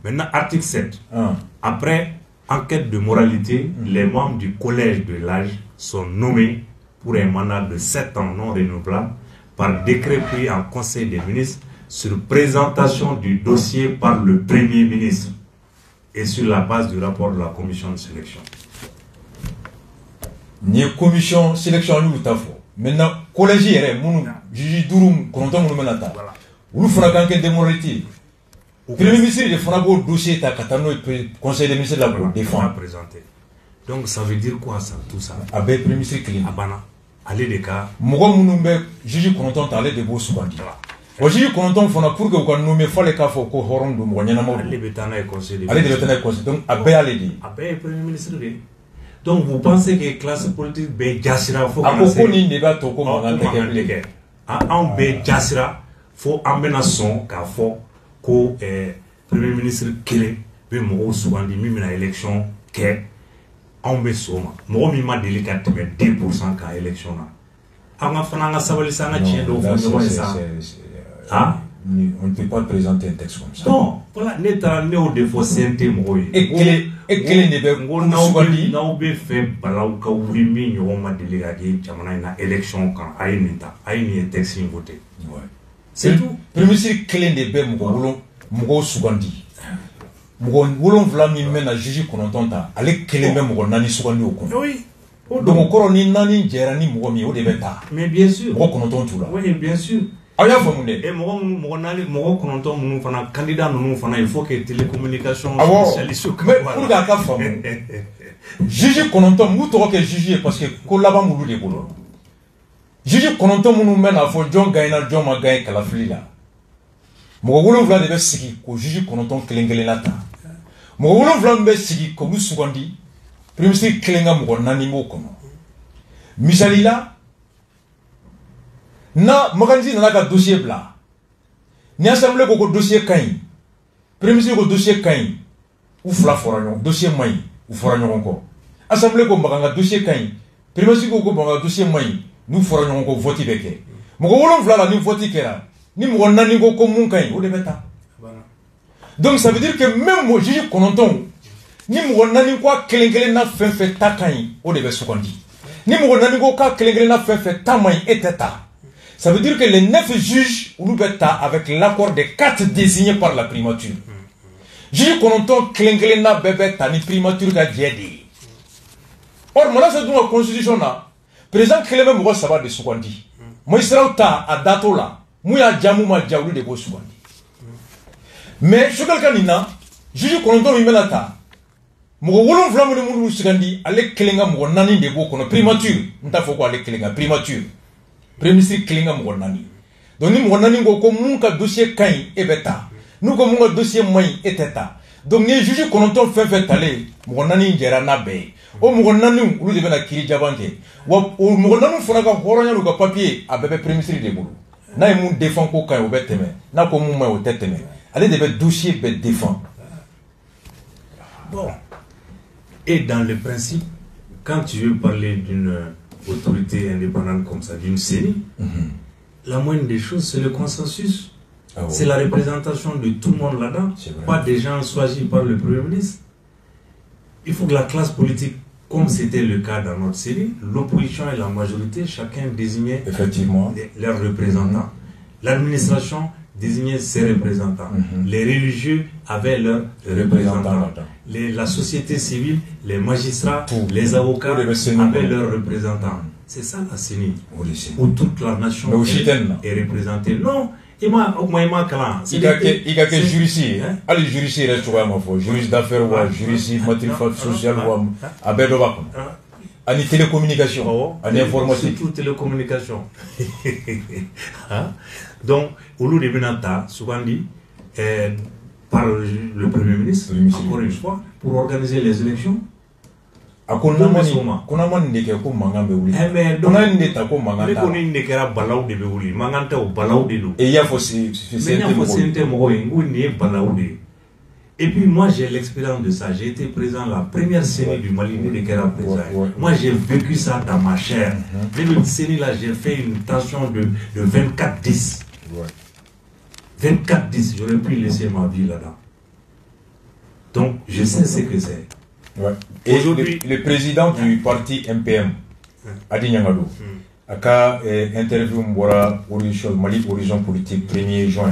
Maintenant, article 7. Après enquête de moralité, les membres du collège de l'âge sont nommés pour un mandat de 7 ans non renouvelable par décret pris en conseil des ministres sur présentation du dossier par le Premier ministre et sur la base du rapport de la commission de sélection. Ni commission de sélection nous tafo. Maintenant, collège juge durum konton mun menata. Ulu fana kanke de moralité. Premier ministre de fana bo dossier ta katano conseil des ministres de la défense présenté. Donc ça veut dire quoi ça tout ça? Abe premier ministre clean. Abana. Allez des cas. Mogo munumbe juge konton ta ale de bo subandi. O juge konton fana pour que ko nommer fallait ka fo ko horon do mo nyana mo. Ale betana e conseil des ministres. Ale betana e conseil. Donc abe ale di. Abe premier ministre de. Donc vous pensez que classe politique be jassira faut que ni débat to ko mangante ke en be jassira faut ambena son ka fo ko premier ministre kele be mo souvent di mimina élection ke en be soma mo mi ma délicat mais 2% ka élection na anga fana nga sabali sanga chien do fo no ça ah on ne peut pas présenter un texte comme ça. Non, voilà, n'étant né au défaut CNT Moy. Et quel est le Naoube fait Balaou Kaourimi, Yoma délégué, Chamana, élection quand Aïnita, Aïni texte voté. C'est tout. Le monsieur Clé de Bé Mougo Sougandi. Mougo Woulon Vlami mène à Gigi Konontonta, allez Clé même Mougo Nani Sougandi au Kono. Oui. Donc au Coroni Nani Djerani Mougomi au Debeta. Mais bien sûr. Mougo Kononton tout là. Oui, bien sûr. Aya Famoune. Et Mougo Kononton, nous fana candidat, nous fana, il faut que télécommunication spécialiste. Mais pour la Kafamou. Gigi Kononton, Mouto que Gigi parce que Kolaba Moulou de Boulot. Gigi Kononton Mounou mène à fond John Gaina, John Magaï, Kalafili là. Mougo Woulon Vla de Sigi, ko Gigi Kononton Kelengelenata. Mougo Woulon Vla de Sigi, ko Sougandi. Premier Kelenga Mougo Nanimo Kono. Misalila. Na Maganzi n'a dossier bla. Ni assemblée ko dossier Kain. Premier ko dossier Kain. Ou Fla Foranyon, dossier Maï, ou Foranyon encore. Assemblée ko Maganga dossier Kain. Premier ko Maganga dossier Maï. Nous ferons encore voter avec elle. Mougo Wolon Vla ni voter kera. Ni Mougo Nanigo comme mon Kain. Ou de bêta. Donc ça veut dire que même moi, Gigi Kononton, ni Mougo Nanigo Kelengele na fait ta Kain. Ou de Bessoukandi. Ni Mougo Nanigo Kelengele na fait ta main et teta. Ça veut dire que les 9 juges ou bêta avec l'accord des 4 désignés par la primature. Gigi Kononton Kelengele na bébeta ni primature ga djedi. Or, maintenant c'est dans la constitution là. Président Keleme Mougo Saba de Sougandi. Moi, il sera à dato là. Moi, il y a Djamou ma Djaoulou de Sougandi. Mais, je suis quelqu'un qui n'a, Juju Kononton il mène ta. Mougo Wolon Vlamou de Moulou Sougandi, allez Kelenga Mougo Nani de Bokono, primature. N'ta faut quoi aller Kelenga, primature. Premier Kelenga Mougo Nani. Donc, nous Mougo Nani Goko Mounka dossier Kain et Beta. Nous comme Mounka dossier Maï et Teta. Donc, les Juju Kononton fait aller, Mougo Nani Djerana Bay. O Mougo Nani, ou de la Kiri Djabante. O Mougo Nani Fonaga Horonya Luka papier à bébé premier de boulot. Na y moun défend ko kan au beteme. Na ko moun au teteme. Allez de dossier bet défend. Bon. Et dans le principe, quand tu veux parler d'une autorité indépendante comme ça, d'une série, la moindre des choses, c'est le consensus. Ah, c'est la représentation de tout le monde là-dedans. Pas des gens choisis par le Premier ministre. Il faut que la classe politique, comme c'était le cas dans notre série, l'opposition et la majorité, chacun désignait effectivement leurs représentants. L'administration désignait ses représentants. Les religieux avaient leurs représentants. La société civile, les magistrats, les avocats avaient leurs représentants. C'est ça la CENI, où toute la nation est représentée. Non, il y a que juriste, allez juriste reste juriste d'affaires ou juriste matrifat social ou abedova, à les télécommunications, à l'informatique, surtout télécommunications. Donc, au lieu de Benata, souvent dit par le Premier ministre, encore une fois, pour organiser les élections. A konaman de ke ko manga be wuli konan de ta ko manga ta ko ni kera balaw de be wuli manga ta o balaw de do et ya fo c'est mo ni balaw de. Et puis moi j'ai l'expérience de ça, j'ai été présent à la première série du Mali de kera présent. Moi j'ai vécu ça dans ma chair. Dans série là j'ai fait une tension de 24-10. 24-10, j'aurais pu laisser ma vie là-dedans. Donc je sais ce que c'est. Ouais. Et le président du parti MPM, Adi Nyangado, a interview Mbora Mali Horizon Politique 1er juin.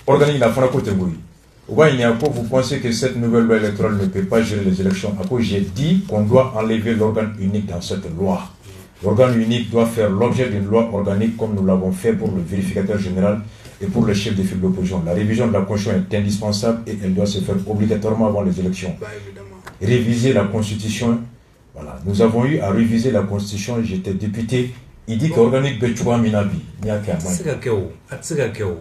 Organise la fin catégorie. Vous pensez que cette nouvelle loi électorale ne peut pas gérer les élections? À cause j'ai dit qu'on doit enlever l'organe unique dans cette loi. L'organe unique doit faire l'objet d'une loi organique comme nous l'avons fait pour le vérificateur général et pour le chef de file d'opposition. La révision de la Constitution est indispensable et elle doit se faire obligatoirement avant les élections. Réviser la Constitution, voilà, nous avons eu à réviser la Constitution, j'étais député, il dit qu'organique Betchoua Minabi,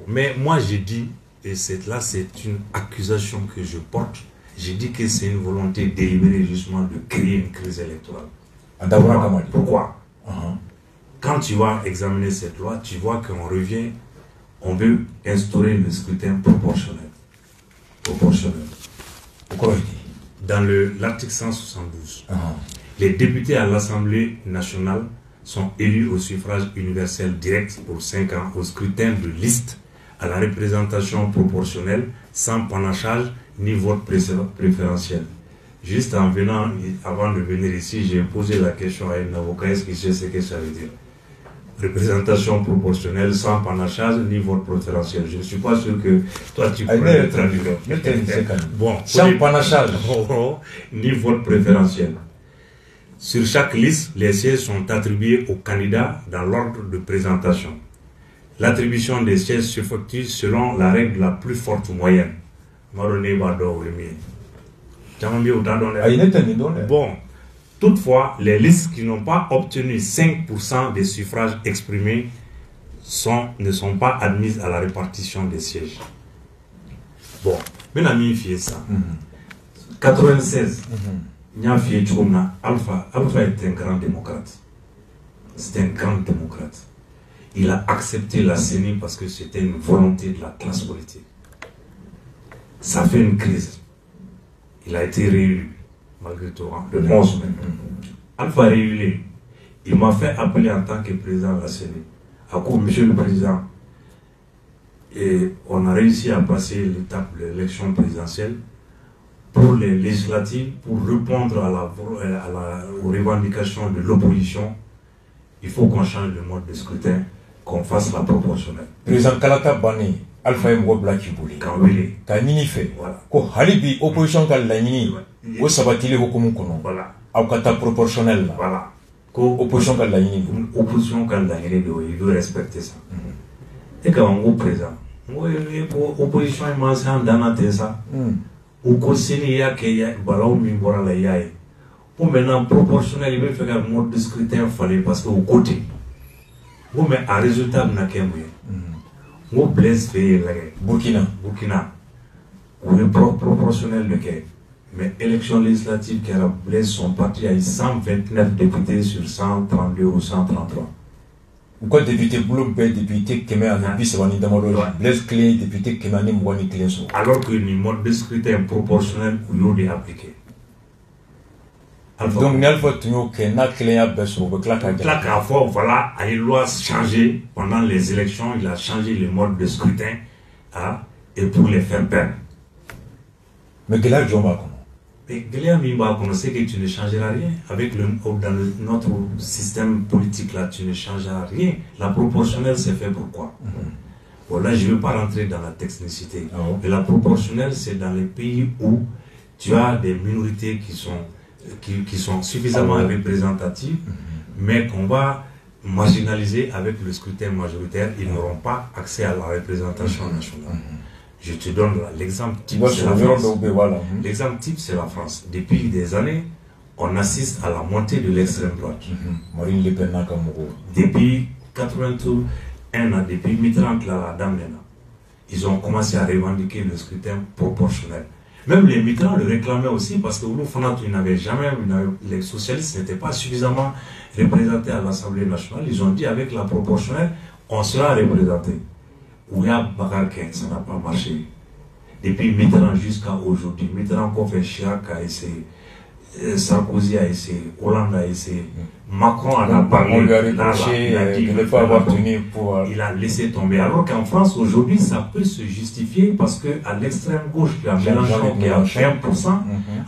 mais moi j'ai dit, et là c'est une accusation que je porte, j'ai dit que c'est une volonté délibérée justement de créer une crise électorale. Pourquoi? Quand tu vas examiner cette loi, tu vois qu'on revient, on veut instaurer le scrutin proportionnel. Pourquoi? Dans l'article 172, les députés à l'Assemblée nationale sont élus au suffrage universel direct pour 5 ans au scrutin de liste à la représentation proportionnelle sans panachage ni vote préférentiel. Juste en venant, avant de venir ici, j'ai posé la question à un avocat, est-ce qu'il sait ce que ça veut dire? Représentation proportionnelle sans panachage ni vote préférentiel. Je ne suis pas sûr que toi tu pourrais le traduire. Bon, sans panachage ni vote préférentiel. Sur chaque liste, les sièges sont attribués aux candidats dans l'ordre de présentation. L'attribution des sièges s'effectue selon la règle la plus forte moyenne. Bon, toutefois, les listes qui n'ont pas obtenu 5% des suffrages exprimés ne sont pas admises à la répartition des sièges. Bon, maintenant, il fait ça. 96, Alpha est un grand démocrate. C'est un grand démocrate. Il a accepté la CENI parce que c'était une volonté de la classe politique. Ça fait une crise. Il a été réélu, malgré tout, le 11 mai. Alpha réélu, il m'a fait appeler en tant que président de la CENI. À quoi, monsieur le président, et on a réussi à passer l'étape de l'élection présidentielle. Pour les législatives, pour répondre aux revendications de l'opposition, il faut qu'on change le mode de scrutin, qu'on fasse la proportionnelle. Président Kalata Bani, Alpha M. Wobla Kibouli. Kanini fait. Ko Halibi, opposition Kalanini, au Sabatili Hokomukono. Voilà. Aukata proportionnel. Voilà. Ko opposition Kalanini. Opposition Kalanini, il veut respecter ça. Et quand on est présent, l'opposition est massée dans ça. Ou conseiller ya que ya balao mi bora la yaye ou maintenant proportionnel il veut faire un mode de scrutin fallait parce que au côté ou mais à résultat na kemwe ou blesse fait la Burkina ou le proportionnel le quai mais élection législative qui a blesse son parti a 129 députés sur 132 ou 133. Pourquoi député Bloumbe, député Kemer, Blaise Clé, député Kemani Mwani Cléso. Alors que le mode de scrutin proportionnel ou l'eau est appliqué. Donc, il faut que n'a clé à Besso, voilà, a une loi changée pendant les élections, il a changé le mode de scrutin et pour les faire perdre. Mais quel âge on va mais on sait que tu ne changeras rien. Avec dans notre système politique là, tu ne changeras rien. La proportionnelle, c'est fait pourquoi? Bon, là, je ne veux pas rentrer dans la technicité. Mais la proportionnelle, c'est dans les pays où tu as des minorités qui sont suffisamment représentatives, mais qu'on va marginaliser avec le scrutin majoritaire. Ils n'auront pas accès à la représentation nationale. Je te donne l'exemple type, c'est la France. L'exemple type, c'est la France. Depuis des années, on assiste à la montée de l'extrême droite. Depuis 81, depuis Mitterrand, la dame, ils ont commencé à revendiquer le scrutin proportionnel. Même les Mitterrand le réclamaient aussi parce que les socialistes n'étaient pas suffisamment représentés à l'Assemblée nationale. Ils ont dit avec la proportionnelle, on sera représenté. Où il y a Bakarken, ça n'a pas marché. Depuis Mitterrand jusqu'à aujourd'hui, Mitterrand qu'on fait Chirac a essayé, Sarkozy a essayé, Hollande a essayé, Macron en a parlé, on lui a reproché de ne pas avoir tenu pour... Il a laissé tomber. Alors qu'en France, aujourd'hui, ça peut se justifier parce qu'à l'extrême gauche, tu as Mélenchon qui a 20%,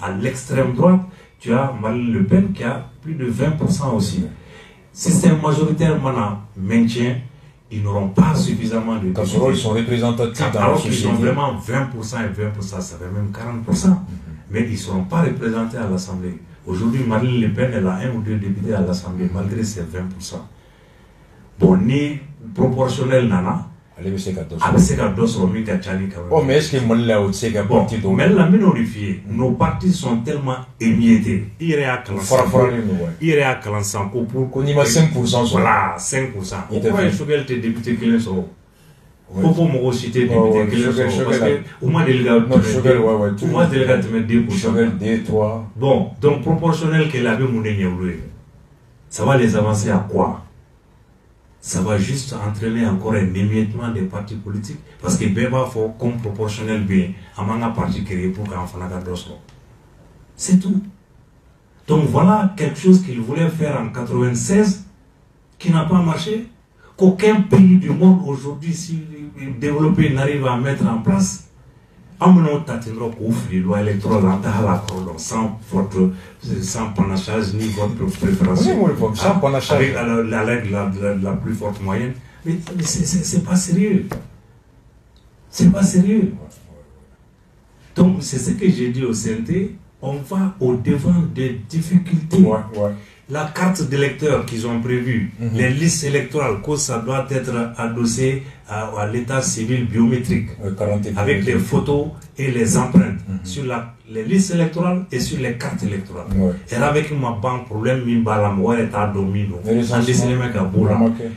à l'extrême droite, tu as Marine Le Pen qui a plus de 20% aussi. Si c'est un majoritaire maintien, ils n'auront pas suffisamment de députés. Ils sont représentatifs dans alors qu'ils ont vraiment 20% et 20%, ça fait même 40%. Mais ils ne seront pas représentés à l'Assemblée. Aujourd'hui, Marine Le Pen, elle a 1 ou 2 députés à l'Assemblée, malgré ses 20%. Bon, ni proportionnel, nana. Oh, mais est-ce que Molla Otsega parti de mais la minorité, nos partis sont tellement émiettés. Il y a 45 pour qu'on y va 5%. Voilà, 5%. Pourquoi il faut que les députés qui les sont? Pourquoi me citer députés qui les sont? Parce que au moins des gars, au moins des gars te mettent 2%. Bon, donc proportionnel qu'elle avait mon ça va les avancer à quoi? Ça va juste entraîner encore un émiettement des partis politiques. Parce que Beba faut comme proportionnel bien, à un parti créé pour qu'on fasse un dossier. C'est tout. Donc voilà quelque chose qu'il voulait faire en 96 qui n'a pas marché. qu'aucun pays du monde aujourd'hui, si développé, n'arrive à mettre en place. Les lois électorales sans panachage ni vote préférentiel. Avec la règle la plus forte moyenne. Mais c'est pas sérieux. C'est pas sérieux. Donc, c'est ce que j'ai dit au CNT. On va au devant des difficultés. La carte d'électeur qu'ils ont prévue, les listes électorales, que ça doit être adossé à l'état civil biométrique, avec les photos et les empreintes sur les listes électorales et sur les cartes électorales. Et avec ma banque, problème,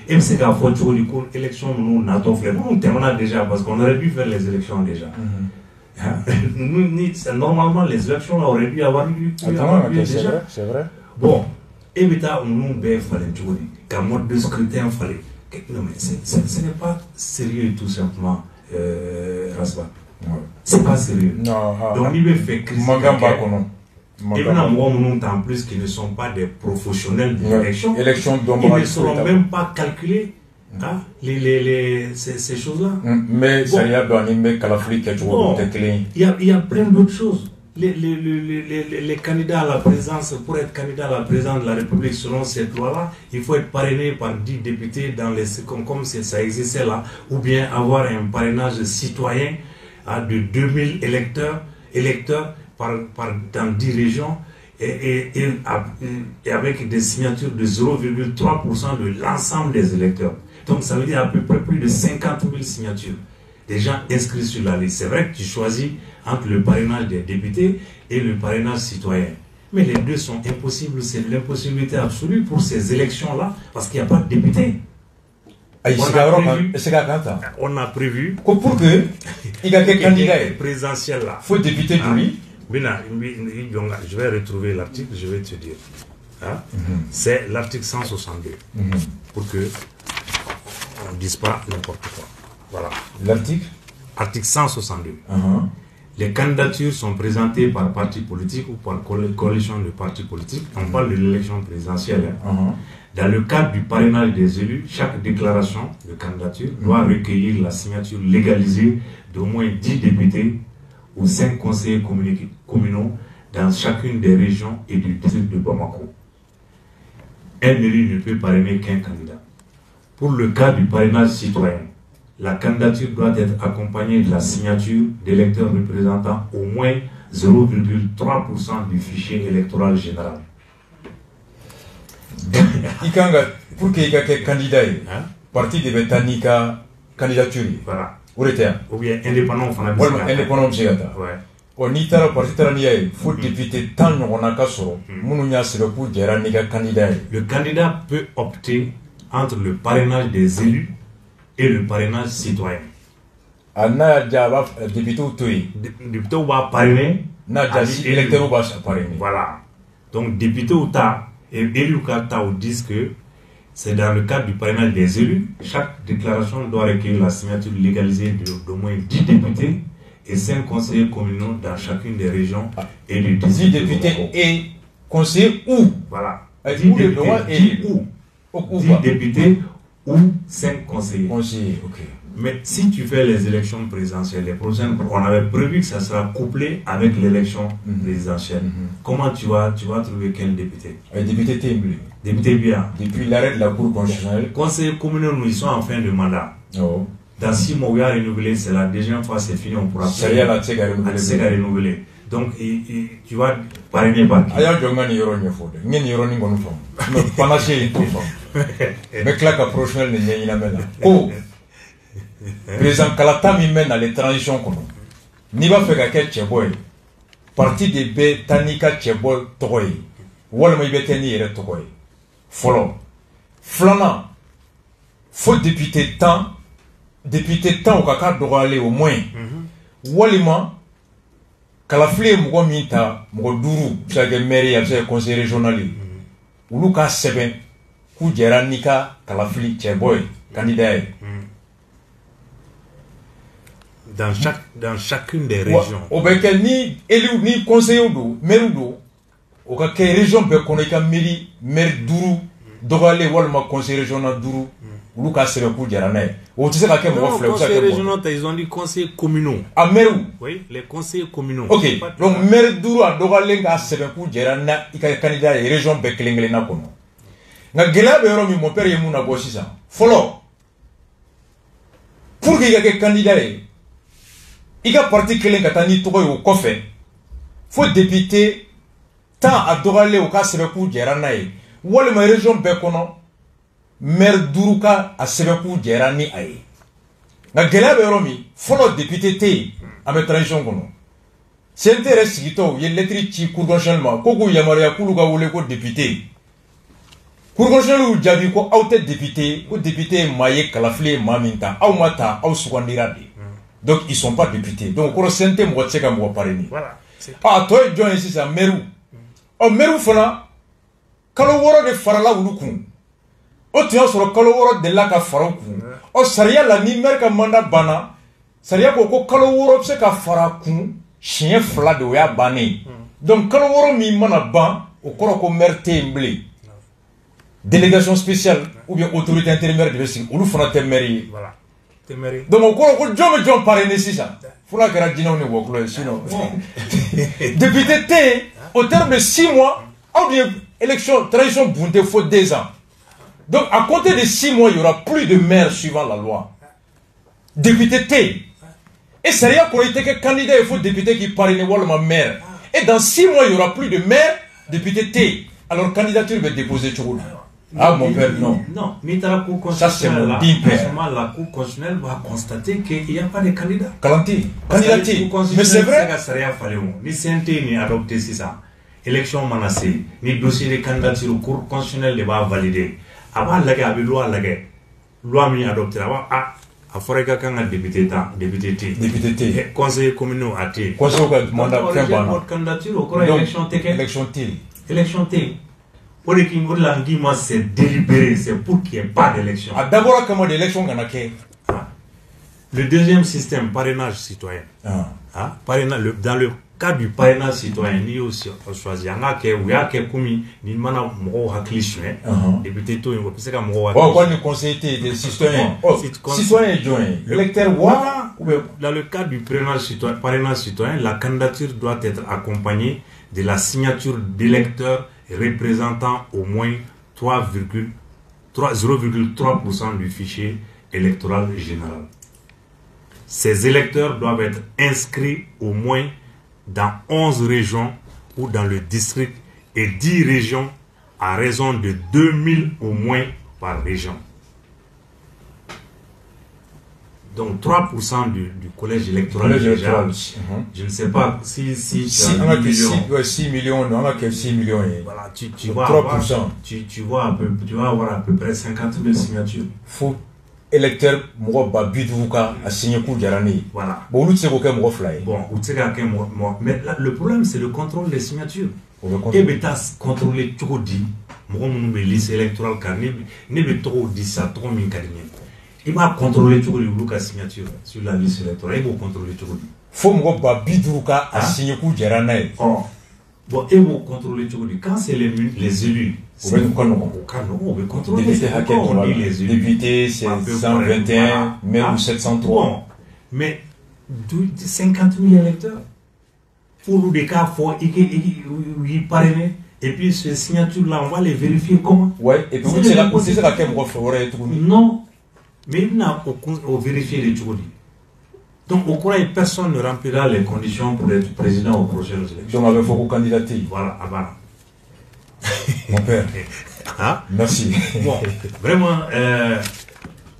et c'est qu'à photo du coup, élection, nous on a déjà, parce qu'on aurait pu faire les élections déjà. Normalement, les élections là, auraient dû avoir lieu déjà. C'est vrai. Bon. Et maintenant, on a qu'un mode de scrutin fallait. Non, mais ce n'est pas sérieux tout simplement, Rasba. C'est pas sérieux. Donc, il me fait critiquer. Et maintenant, en plus, qui ne sont pas des professionnels de l'élection, ils ne seront même pas calculés ces choses-là. Mais ça y a il y a plein d'autres choses. Les candidats à la présidence, pour être candidat à la présidence de la République selon cette loi-là, il faut être parrainé par 10 députés dans les comme ça existait là, ou bien avoir un parrainage citoyen de 2000 électeurs dans 10 régions et avec des signatures de 0,3% de l'ensemble des électeurs. Donc ça veut dire à peu près plus de 50 000 signatures des gens inscrits sur la liste. C'est vrai que tu choisis entre le parrainage des députés et le parrainage citoyen. Mais les deux sont impossibles, c'est l'impossibilité absolue pour ces élections-là, parce qu'il n'y a pas de députés. On a prévu pour que il y a des candidats présidentiels là. Il faut député de lui. Je vais retrouver l'article, je vais te dire. C'est l'article 162. Pour que on ne dise pas n'importe quoi. Voilà. L'article Article 162. Les candidatures sont présentées par parti politique ou par coalition de partis politiques. On parle de l'élection présidentielle. Dans le cadre du parrainage des élus, chaque déclaration de candidature doit recueillir la signature légalisée d'au moins 10 députés ou 5 conseillers communaux dans chacune des régions et du district de Bamako. Un élu ne peut parrainer qu'un candidat. Pour le cas du parrainage citoyen, la candidature doit être accompagnée de la signature d'électeurs représentant au moins 0,3% du fichier électoral général. Pour qu'il y ait un candidat, parti de Betanika candidature. Voilà. Ou bien indépendant, indépendant, on y a parti il faut députer tant on a qu'à soro. Le candidat peut opter entre le parrainage des élus et le parrainage citoyen. Député va parrainer, électeur va parrainer. Voilà. Donc député ou ta et élu ou disent que c'est dans le cadre du parrainage des élus. Chaque déclaration doit recueillir la signature légalisée d'au moins 10 députés et 5 conseillers communaux dans chacune des régions et du 10 députés et conseillers où? Voilà. 10 députés ou 5 conseillers. Ok. Mais si tu fais les élections présidentielles, les prochaines, on avait prévu que ça sera couplé avec l'élection présidentielle. Comment tu vas trouver quel député? Député Témbli. Député bien. Depuis l'arrêt de la Cour constitutionnelle. Conseillers communaux, nous, ils sont en fin de mandat. Dans 6 mois, on va renouveler, c'est la deuxième fois, c'est fini, on pourra renouveler. Donc, tu vas parrainer par qui? Président Kalata mi mène à les transitions comme ni va faire que Tcheboy parti de B Tanika Tcheboy Togoy wala mai beteni ere Togoy follow flana faut député temps au kaka doit aller au moins walima kalafle mugo minta mugo duru chaque mairie a conseil régional uluka seben ku jera nika kalafli Tcheboy candidat dans chacune des régions. Au Béquel, ni élu, ni conseiller ou maire ou au cas région peut connaître mairie, maire Dourou, Dogale, Walma, conseiller régional Dourou, olu ka sɛbɛn k'u jɛra n'a ye o tɛ se ka kɛ mɔgɔ fila conseils régionaux ils ont dit conseils communaux a maire oui les conseils communaux ok donc maire duuru a dɔgɔyalen ka sɛbɛn k'u jɛra na i ka candidat ye région bɛɛ kelen kelenna kɔnɔ nka gɛlɛya bɛ yɔrɔ min mon père ye mun na bɔ sisan fɔlɔ pour que i ka kɛ candidat ye i ka parti kelen ka taa n'i tɔgɔ ye o kɔfɛ fo député tant a dɔgɔyalen o ka sɛbɛn k'u jɛra n'a ye walima région bɛɛ kɔnɔ maire duuru ka a sɛbɛn k'u jɛra ni a ye nka gɛlɛya bɛ yɔrɔ min fɔlɔ député tɛ yen an bɛ transition kɔnɔ CNT yɛrɛ sigitɔ u ye lettre ci cour constitutionnelle ma ko k'u yamaruya k'olu ka wele ko député cour constitutionnelle y'u jaabi ko aw tɛ député ko député ye maa ye kalafili ye maa min ta aw ma ta aw sugandira de donc ils sont pas députés donc kɔrɔ CNT mɔgɔ tɛ se ka mɔgɔ parrainer a tɔ ye jɔn ye sisan maire ɔ maire fana kalo 6 de farala olu kun o tun y'a sɔrɔ kalo 6 delila ka fara u kun ɔ sariya la ni maire ka mandat banna sariya ko ko kalo 6 bɛ se ka fara kun siɲɛ 2 de o y'a bannen donc kalo 6 min mana ban o kɔrɔ ko maire tɛ yen bilen délégation spéciale ou bien autorité intérimaire de bɛ sigi olu fana tɛ maire ye donc o kɔrɔ ko jɔn bɛ jɔn parrainer sisan fula kɛra jinɛw ni wɔkulɔ ye sinon député tɛ yen au terme de 6 mois aw de ye élection transition bunte faut 2 ans. Donc, à compter de 6 mois, il y aura plus de maires suivant la loi. Député T. Et sérieux, quand il était que candidat, il faut député qui parraine le maire. Et dans 6 mois, il n'y aura plus de maire, député T. Alors, candidature va déposer tout. Ah, mon père, non. Non, ça, c'est mon dit père. La Cour constitutionnelle va constater qu'il n'y a pas de candidat. Calanti, candidaté. Mais c'est vrai. Ni CNT ni adopté, c'est ça. Élection menacée, ni dossier de candidature au Cour constitutionnelle va valider. Avant la loi mi adopté avant a fɔra ka kan ka député T conseil communaux a T conseil ka mandat fɛn banna candidature o kɔrɔ élection T o de k'i la ngi ma c'est délibéré c'est pour qu'il n'y ait pas d'élection a d'abord comment d'élection kana kɛ le deuxième système parrainage citoyen parrainage dans le cas du parrainage citoyen ni aussi choisi on a que ou ya que comme ni mana mɔgɔw hakili suɲɛ député to o bɛ se ka mɔgɔw hakili quoi ni conseiller des citoyens citoyen joint électeur dans le cas du parrainage citoyen la candidature doit être accompagnée de la signature d'électeurs représentant au moins 0,3% du fichier électoral général. Ces électeurs doivent être inscrits au moins dans 11 régions ou dans le district et 10 régions à raison de 2000 au moins par région. Donc 3% du collège électoral déjà, je ne sais pas si 6 millions, non, on a que 6 millions. Voilà, tu vas 3%. Tu vas avoir à peu près 50 000 signatures. Faut électeur mɔgɔ ba 50 a signé k'u jara ne ye. Voilà. Bon olu tɛ se k'o kɛ mɔgɔ 2 ye. Bon u tɛ se k'a kɛ mɔgɔ mais le problème c'est le contrôle des signatures. E bɛ taa contrôler cogo di mɔgɔ minnu bɛ liste électorale kan ne bɛ tɔgɔw di sa tɔgɔ min ka di n ye. I b'a contrôler cogo di olu ka signature sur la liste électorale e b'o contrôler cogo di. Fo mɔgɔ ba 50 a signé k'u jara n'a ye. Bon e b'o contrôler cogo di quand c'est les élus. O bɛ contrôler. Député hakɛ dɔ la député c'est 121 maire ou 703. Mais 50 000 électeurs. Pour des cas forts, ils parrainent. Et puis ces signatures-là, on va les vérifier comment. Ouais, et puis vous c'est ça qu'elle me refait. Non, mais il n'a aucun vérifier les choses. Donc au courant, personne ne remplira les conditions pour être président aux prochaines élections. Donc il faut vous candidater. Voilà, avant. Mon père. Merci. Bon, vraiment,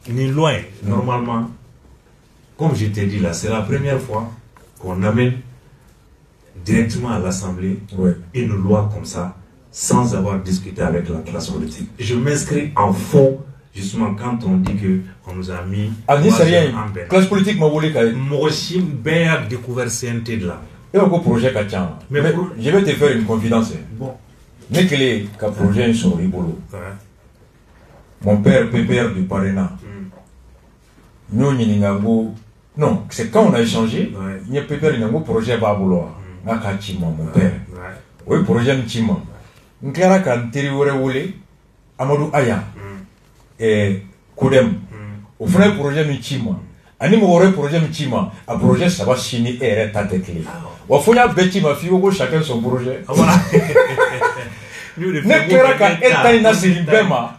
ni loin, normalement, comme je t'ai dit là, c'est la première fois qu'on amène directement à l'Assemblée une loi comme ça, sans avoir discuté avec la classe politique. Je m'inscris en faux, justement, quand on dit qu'on nous a mis... Ah, ni c'est rien. Classe politique, m'a voulu qu'il Moi aussi, j'ai découvert CNT de là. Et un projet Kachan. Mais je vais te faire une confidence. Bon. Mais quel est le projet sur Rigolo? Mon père, pépère du Parena. Nous, non, c'est quand on a échangé, il y a pépère, il y a un projet Babouloa. Nakachima, mon père. Oui, projet Nchima. Nklara kan teri wore wole Amadou Aya. Et Kodem. Au fond, projet Michima. Ani mo projet Michima. Un projet ça va chiner et tâter clé. Au fond, il y a Betty ma fille, chacun son projet. Voilà. Ne clair qu'à être dans ce limbema.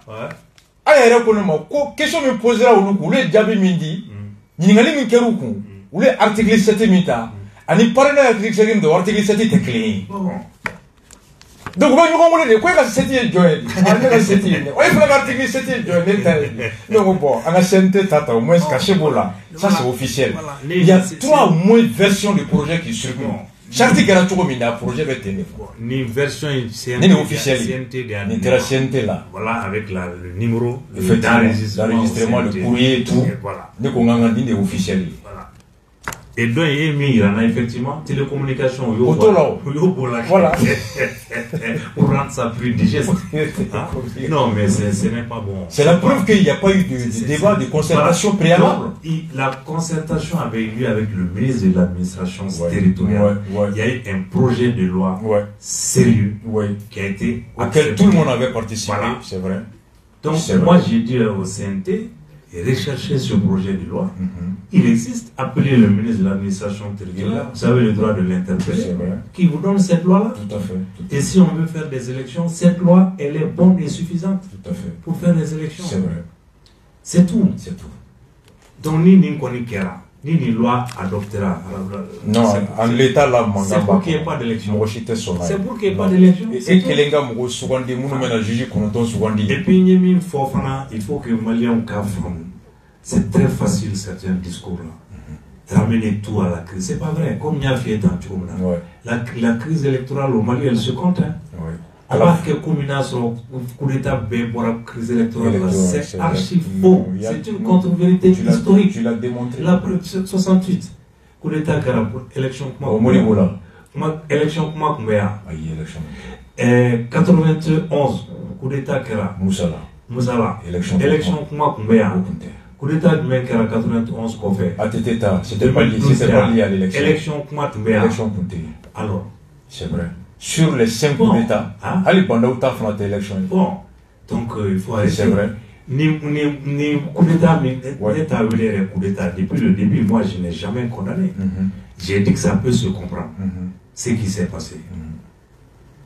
Aïe, reconnaissez-moi. Question me posera au nous, les diables mindi. Ni ngali mi keruku. Ou les articles 7 mita. Ani parle article 7 de article 7 est clé. Donc, vous voulez quoi que c'était joint? Oui, l'article 7 joint. Donc, bon, en ancienneté, tata, au moins, caché là. Ça, c'est officiel. Il y a 3 ou moins versions de projet qui circulent. Chaque article a toujours mis un projet avec tenir. Ni version officielle. Ni là. Voilà, avec le numéro d'enregistrement, le courrier et tout. Voilà. Nous, on a dit officiel. Voilà. Et donc, il y a effectivement télécommunication. Voilà. Pour rendre ça plus digeste. Hein? Non, mais ce n'est pas bon. C'est la preuve qu'il n'y a pas eu de débat, de concertation préalable. La concertation avait eu lieu avec le ministre de l'administration territoriale. Il y a eu un projet de loi sérieux qui a été auquel tout le monde avait participé, c'est vrai. Donc, moi, j'ai dit au CNT, rechercher ce projet de loi. Il existe, appelez le ministre de l'administration territoriale, vous avez le droit de l'interpeller, qui vous donne cette loi-là. Tout à fait. Et si on veut faire des élections, cette loi, elle est bonne et suffisante pour faire des élections. C'est vrai. C'est tout. C'est tout. Donc, ni Kera, ni loi adoptera. Non, en l'état là, c'est pour qu'il n'y ait pas d'élection. C'est pour qu'il n'y ait pas d'élection. Et que les gars, souvent, des gens qui jugent qu'on entend souvent dire. Et puis, il faut que les Maliens comprennent. C'est très facile, certains discours-là. Ramener tout à la crise. C'est pas vrai. Comme il y a fait dans la crise électorale au Mali, elle se compte. À part que Koumina sur coup d'État pour la crise électorale, c'est archi faux. C'est une contre-vérité historique. Tu l'as démontré. La preuve, 68. Coup d'État, élection élection comment 91. Coup d'État, Moussala. Élection comment coup d'État de 91 qu'on fait. C'était pas lié à l'élection. Élection Élection. Alors, c'est vrai. Sur les 5 coups d'État, allez pendant où tu as fait l'élection. Bon, donc il faut arrêter. C'est vrai. Ni coup d'État, mais l'État voulait coup d'État. Depuis le début, moi je n'ai jamais condamné. J'ai dit que ça peut se comprendre. Ce qui s'est passé.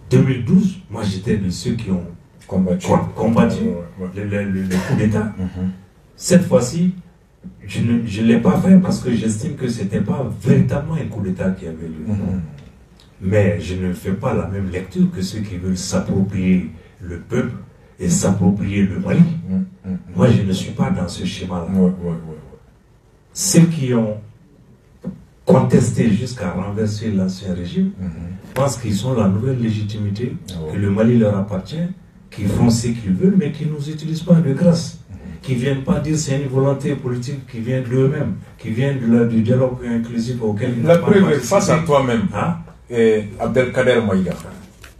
2012, moi j'étais de ceux qui ont combattu le coup d'État. Cette fois-ci, je ne l'ai pas fait parce que j'estime que ce n'était pas véritablement un coup d'État qui avait lieu. Mais je ne fais pas la même lecture que ceux qui veulent s'approprier le peuple et s'approprier le Mali. Moi, je ne suis pas dans ce schéma-là. Ceux qui ont contesté jusqu'à renverser l'ancien régime pensent qu'ils sont la nouvelle légitimité, que le Mali leur appartient, qu'ils font ce qu'ils veulent, mais qu'ils ne nous utilisent pas de grâce. Qui ne viennent pas dire c'est une volonté politique qui vient d'eux-mêmes, qui vient du dialogue inclusif auquel ils la preuve face à toi-même, Abdelkader Maïga,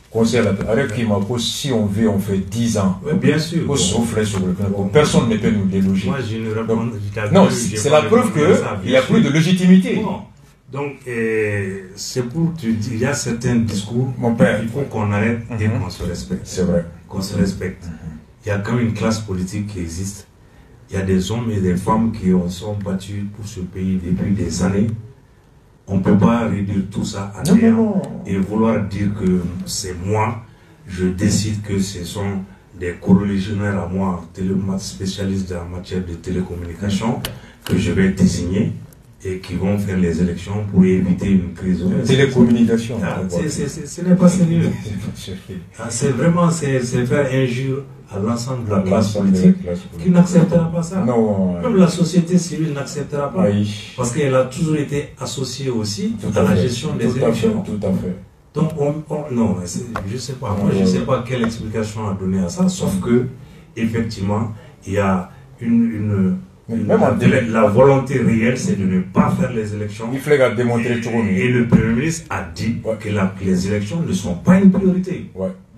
conseiller avec qui m'a dit si on veut, on fait 10 ans. Oui, bien sûr. Pour souffler sur le plan. Personne ne peut nous déloger. Moi, je ne réponds pas. Non, c'est la preuve qu'il n'y a plus de légitimité. Bon. Donc, c'est pour te dire, il y a certains discours, mon père, il faut qu'on arrête et qu'on se respecte. C'est vrai. Qu'on se respecte. Il y a quand même une classe politique qui existe. Il y a des hommes et des femmes qui sont battus pour ce pays depuis des années. On ne peut pas réduire tout ça à néant et vouloir dire que c'est moi, je décide que ce sont des coreligionnaires à moi, spécialistes en matière de télécommunication, que je vais désigner et qui vont faire les élections pour éviter une crise. Télécommunication. Ce n'est pas sérieux. C'est vraiment faire injure à l'ensemble de la classe politique qui n'acceptera pas ça. Non, même la société civile n'acceptera pas. Oui. Parce qu'elle a toujours été associée aussi à la gestion des élections. Tout à fait. Donc, non, je ne sais pas. Moi, je ne sais pas quelle explication à donner à ça, sauf que, effectivement, il y a la volonté réelle, c'est de ne pas faire les élections. Il faut démontrer tout. Et le Premier ministre a dit que les élections ne sont pas une priorité.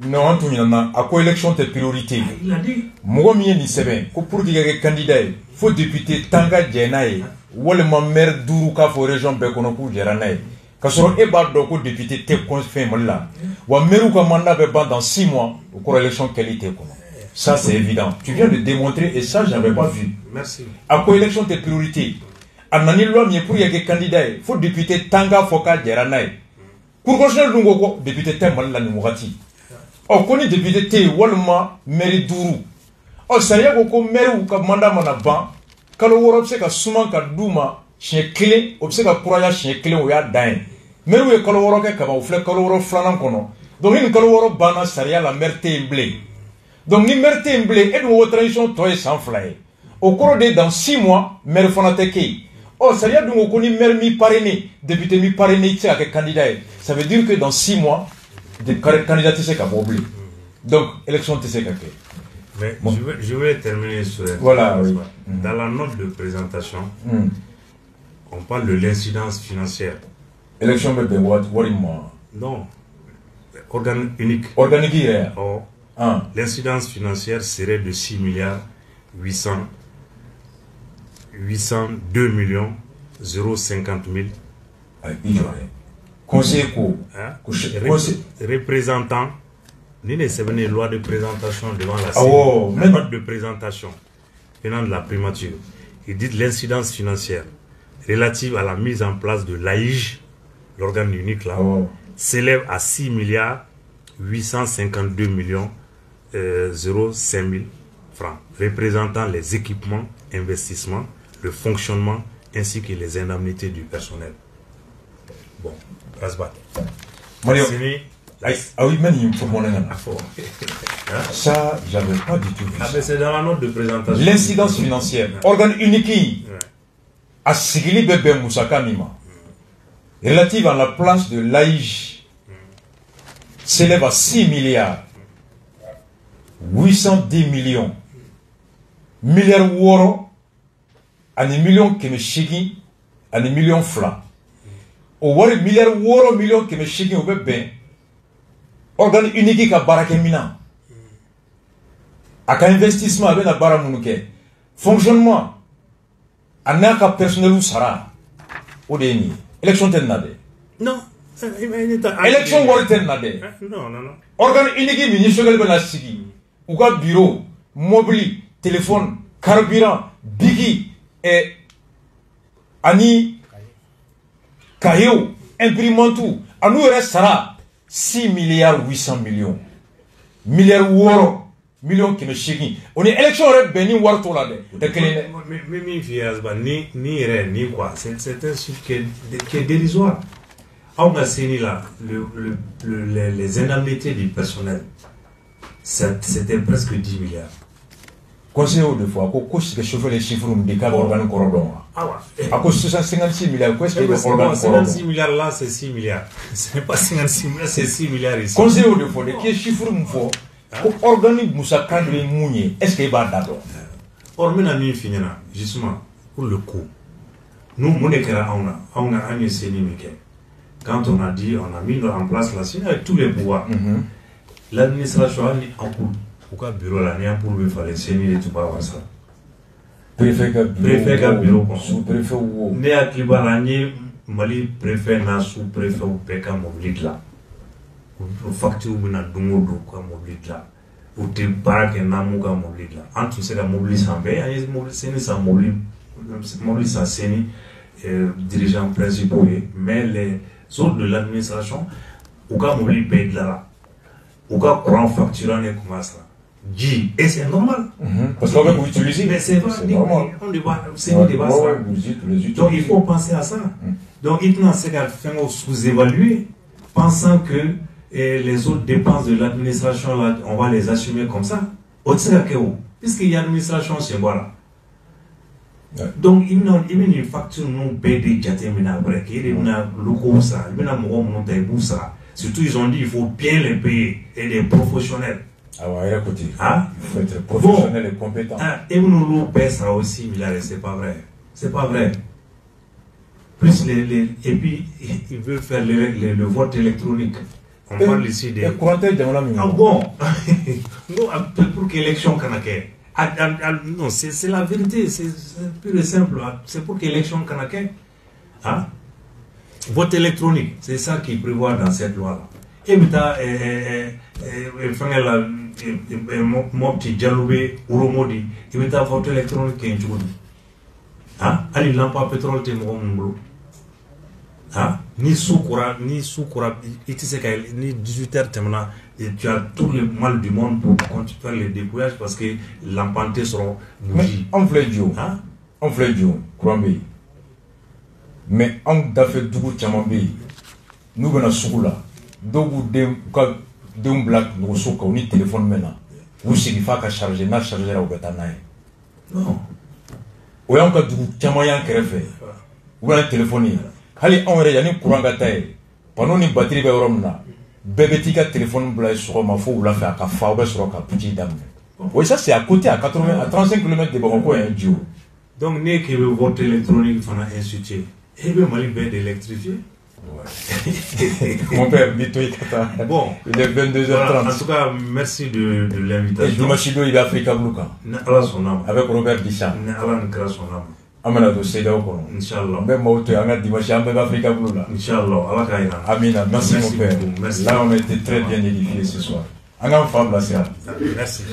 Non, tout le monde a quoi élection est priorité. Il a dit. Moi, je ne sais pas. Pour qu'il y ait candidat, il faut député Tanga Djenaï. Ou le maire Dourouka pour région Bekonoku Djeranaï. Quand on est bas député te confirme là. Ou Merouka mandat dans 6 mois. Ou quoi élection qualité. Ça, c'est évident. Tu viens de démontrer, et ça, je n'avais pas vu. Merci. À quoi élection tes priorités? À Nani loi, mais pour y avoir des candidats, il faut député Tanga Foka Djeranaï. Pour continuer le nouveau député Temal la Noumorati. Oh, qu'on est député T, Walma, Meri Dourou. Oh, ça y est, qu'on maire ou qu'on mandat manaban. Quand on observe que souvent, quand Douma, chien clé, observe que Kouraya, chien clé, ou y'a d'ain. Mais où est Kaloro, quand on fait Kaloro flanant kono. Donc, une Kaloro bana, ça y est, la merte blé. Donc, ni merte blé, et nous, tradition, toi, sans fly. Au cours de dans 6 mois, maire Fonateke. Oh, ça y est, donc, on connaît maire mi-parrainé, député mi-parrainé, c'est avec candidat. Ça veut dire que dans 6 mois, des candidats, c'est qu'à oublier. Donc, élection, c'est qu'à faire. Mais bon. je vais terminer sur... Voilà, oui. Dans la note de présentation, on parle de l'incidence financière. Élection, mais what non. Organe unique. Organique, hier. Oh. L'incidence financière serait de 6 milliards 802 millions 050 000. Conseil quoi? Représentant, ni les loi de présentation devant la CENI, note de présentation venant de la primature. Il dit l'incidence financière relative à la mise en place de l'AIJ, l'organe unique là, s'élève à 6 milliards 852 millions 0,5 000 francs, représentant les équipements, investissements, le fonctionnement ainsi que les indemnités du personnel. Bon, Rasbat. Mario, ah oui, mais il faut mon ça, j'avais pas du tout vu. Ah, c'est dans la note de présentation. L'incidence financière, organe unique, à Sigili Bebe Moussaka Mima, relative à la place de l'AIJ, s'élève à 6 milliards 810 millions. Milliards woro, à des millions qui me chigui, à des millions flancs. Au wari milliards woro, millions qui me chigui au bébé, organe unique à Barakemina. À qu'un investissement avec la Baramounouke. Fonctionnement, à n'a personnel ou sara. Au déni. Élection tenade. Non. Élection wari tenade. Non. Organe unique ministre de la Sigi. Ou ka bureau, mobile, téléphone, carburant, bigi, et ani, caillou, imprimante, à nous restera 6 milliards 800 millions. Milliards woro, millions qui me chigui. On est élection rep béni warto là de. Mais ni quoi. C'est un chiffre qui est dérisoire. On a saisi là les indemnités du personnel. C'était presque 10 milliards. Conseil de fois, à cause que chauffer les chiffres de cadre organe corridor. Ah ouais. À cause de 56 milliards, qu'est-ce que c'est organe 56 milliards là, c'est 6 milliards. Ce n'est pas 56 milliards, c'est 6 milliards ici. Conseil de fois, les chiffres me font. Organe Moussa Kadri Mounier, est-ce qu'il va d'abord? Or, nous finira, justement, pour le coup. Nous, on a un essai. Quand on a dit, on a mis en place la CENI avec tous les pouvoirs. L'administration a mis en cours. Pourquoi le bureau là, pour le faire les CENI et tout pas ça. Préfet bureau. Sous-préfet ou. Né à Kibarani, Mali préfet na sous-préfet ou Peka mobile là. Pour facture ou na dungo quoi mobile là. Pour te barque na muga mobile là. En tout cas, la mobile sans bé, il mobile CENI sans mobile sans CENI dirigeants principaux, mais les autres de l'administration, ou quand mobile paye de là. Ou quand courant facturant est comme ça. Et c'est normal. Parce qu'on va vous utiliser. Mais c'est normal. On débat, c'est un débat. Donc il faut penser à ça. Donc il y a ce qu'à faire sous-évaluer, pensant que les autres dépenses de l'administration, on va les assumer comme ça. Puisqu'il y a l'administration, c'est voilà. Donc il y a une facture non payée de Jatemina après, il y a une loco ça, il y a une ça. Surtout, ils ont dit qu'il faut bien les payer et des professionnels. Ah ouais, écoutez. Hein? Il faut être professionnel et compétent. Et nous paye ça aussi, milliards, c'est pas vrai. C'est pas vrai. Plus et puis, ils veulent faire le vote électronique. On parle ici des. Ah bon? Pour qu'élection kanake. Non, c'est la vérité, c'est pur et simple. C'est pour qu'élection kanake. Hein? Vote électronique, c'est ça qui prévoit dans cette loi-là. Ebita fangela mopti jalube uromodi ebita vote électronique qui est ah ali lampa pétrole te mo ngulu ah ni soukura itise kay ni 18h temna et tu as tout le mal du monde pour faire les dépouillages parce que l'empanté seront bougies on fait Dieu hein on fait Dieu Kurambe mais on da fait dugu chamambe nous gona soukula dogu de black no soka ni téléphone mena ou sigi fa ka charger na charger au betana non o yanka dugu chamayan krefe ou la téléphone hali on re yani courant gata e pano ni batterie be romna bébé ka téléphone bla sur ma fo ou la fa ka fa ou sur ka petit dame oui ça c'est à côté à 80 à 35 km de Bamako un Dieu donc né que le vote électronique fana institué et be mali be d'électrifier. Mon père, bon, il est 22h30. Voilà, en tout cas, merci de l'invitation. Dimanche, il est Africa Blue. Avec Robert Bichat. Amana do Seda Okon. Inch'Allah. Même moi, tu as dimanche, avec Africa Blue. Inch'Allah. Amina, merci mon père. Là, on a été très bien édifiés ce soir. Un enfant, là, c'est. Merci.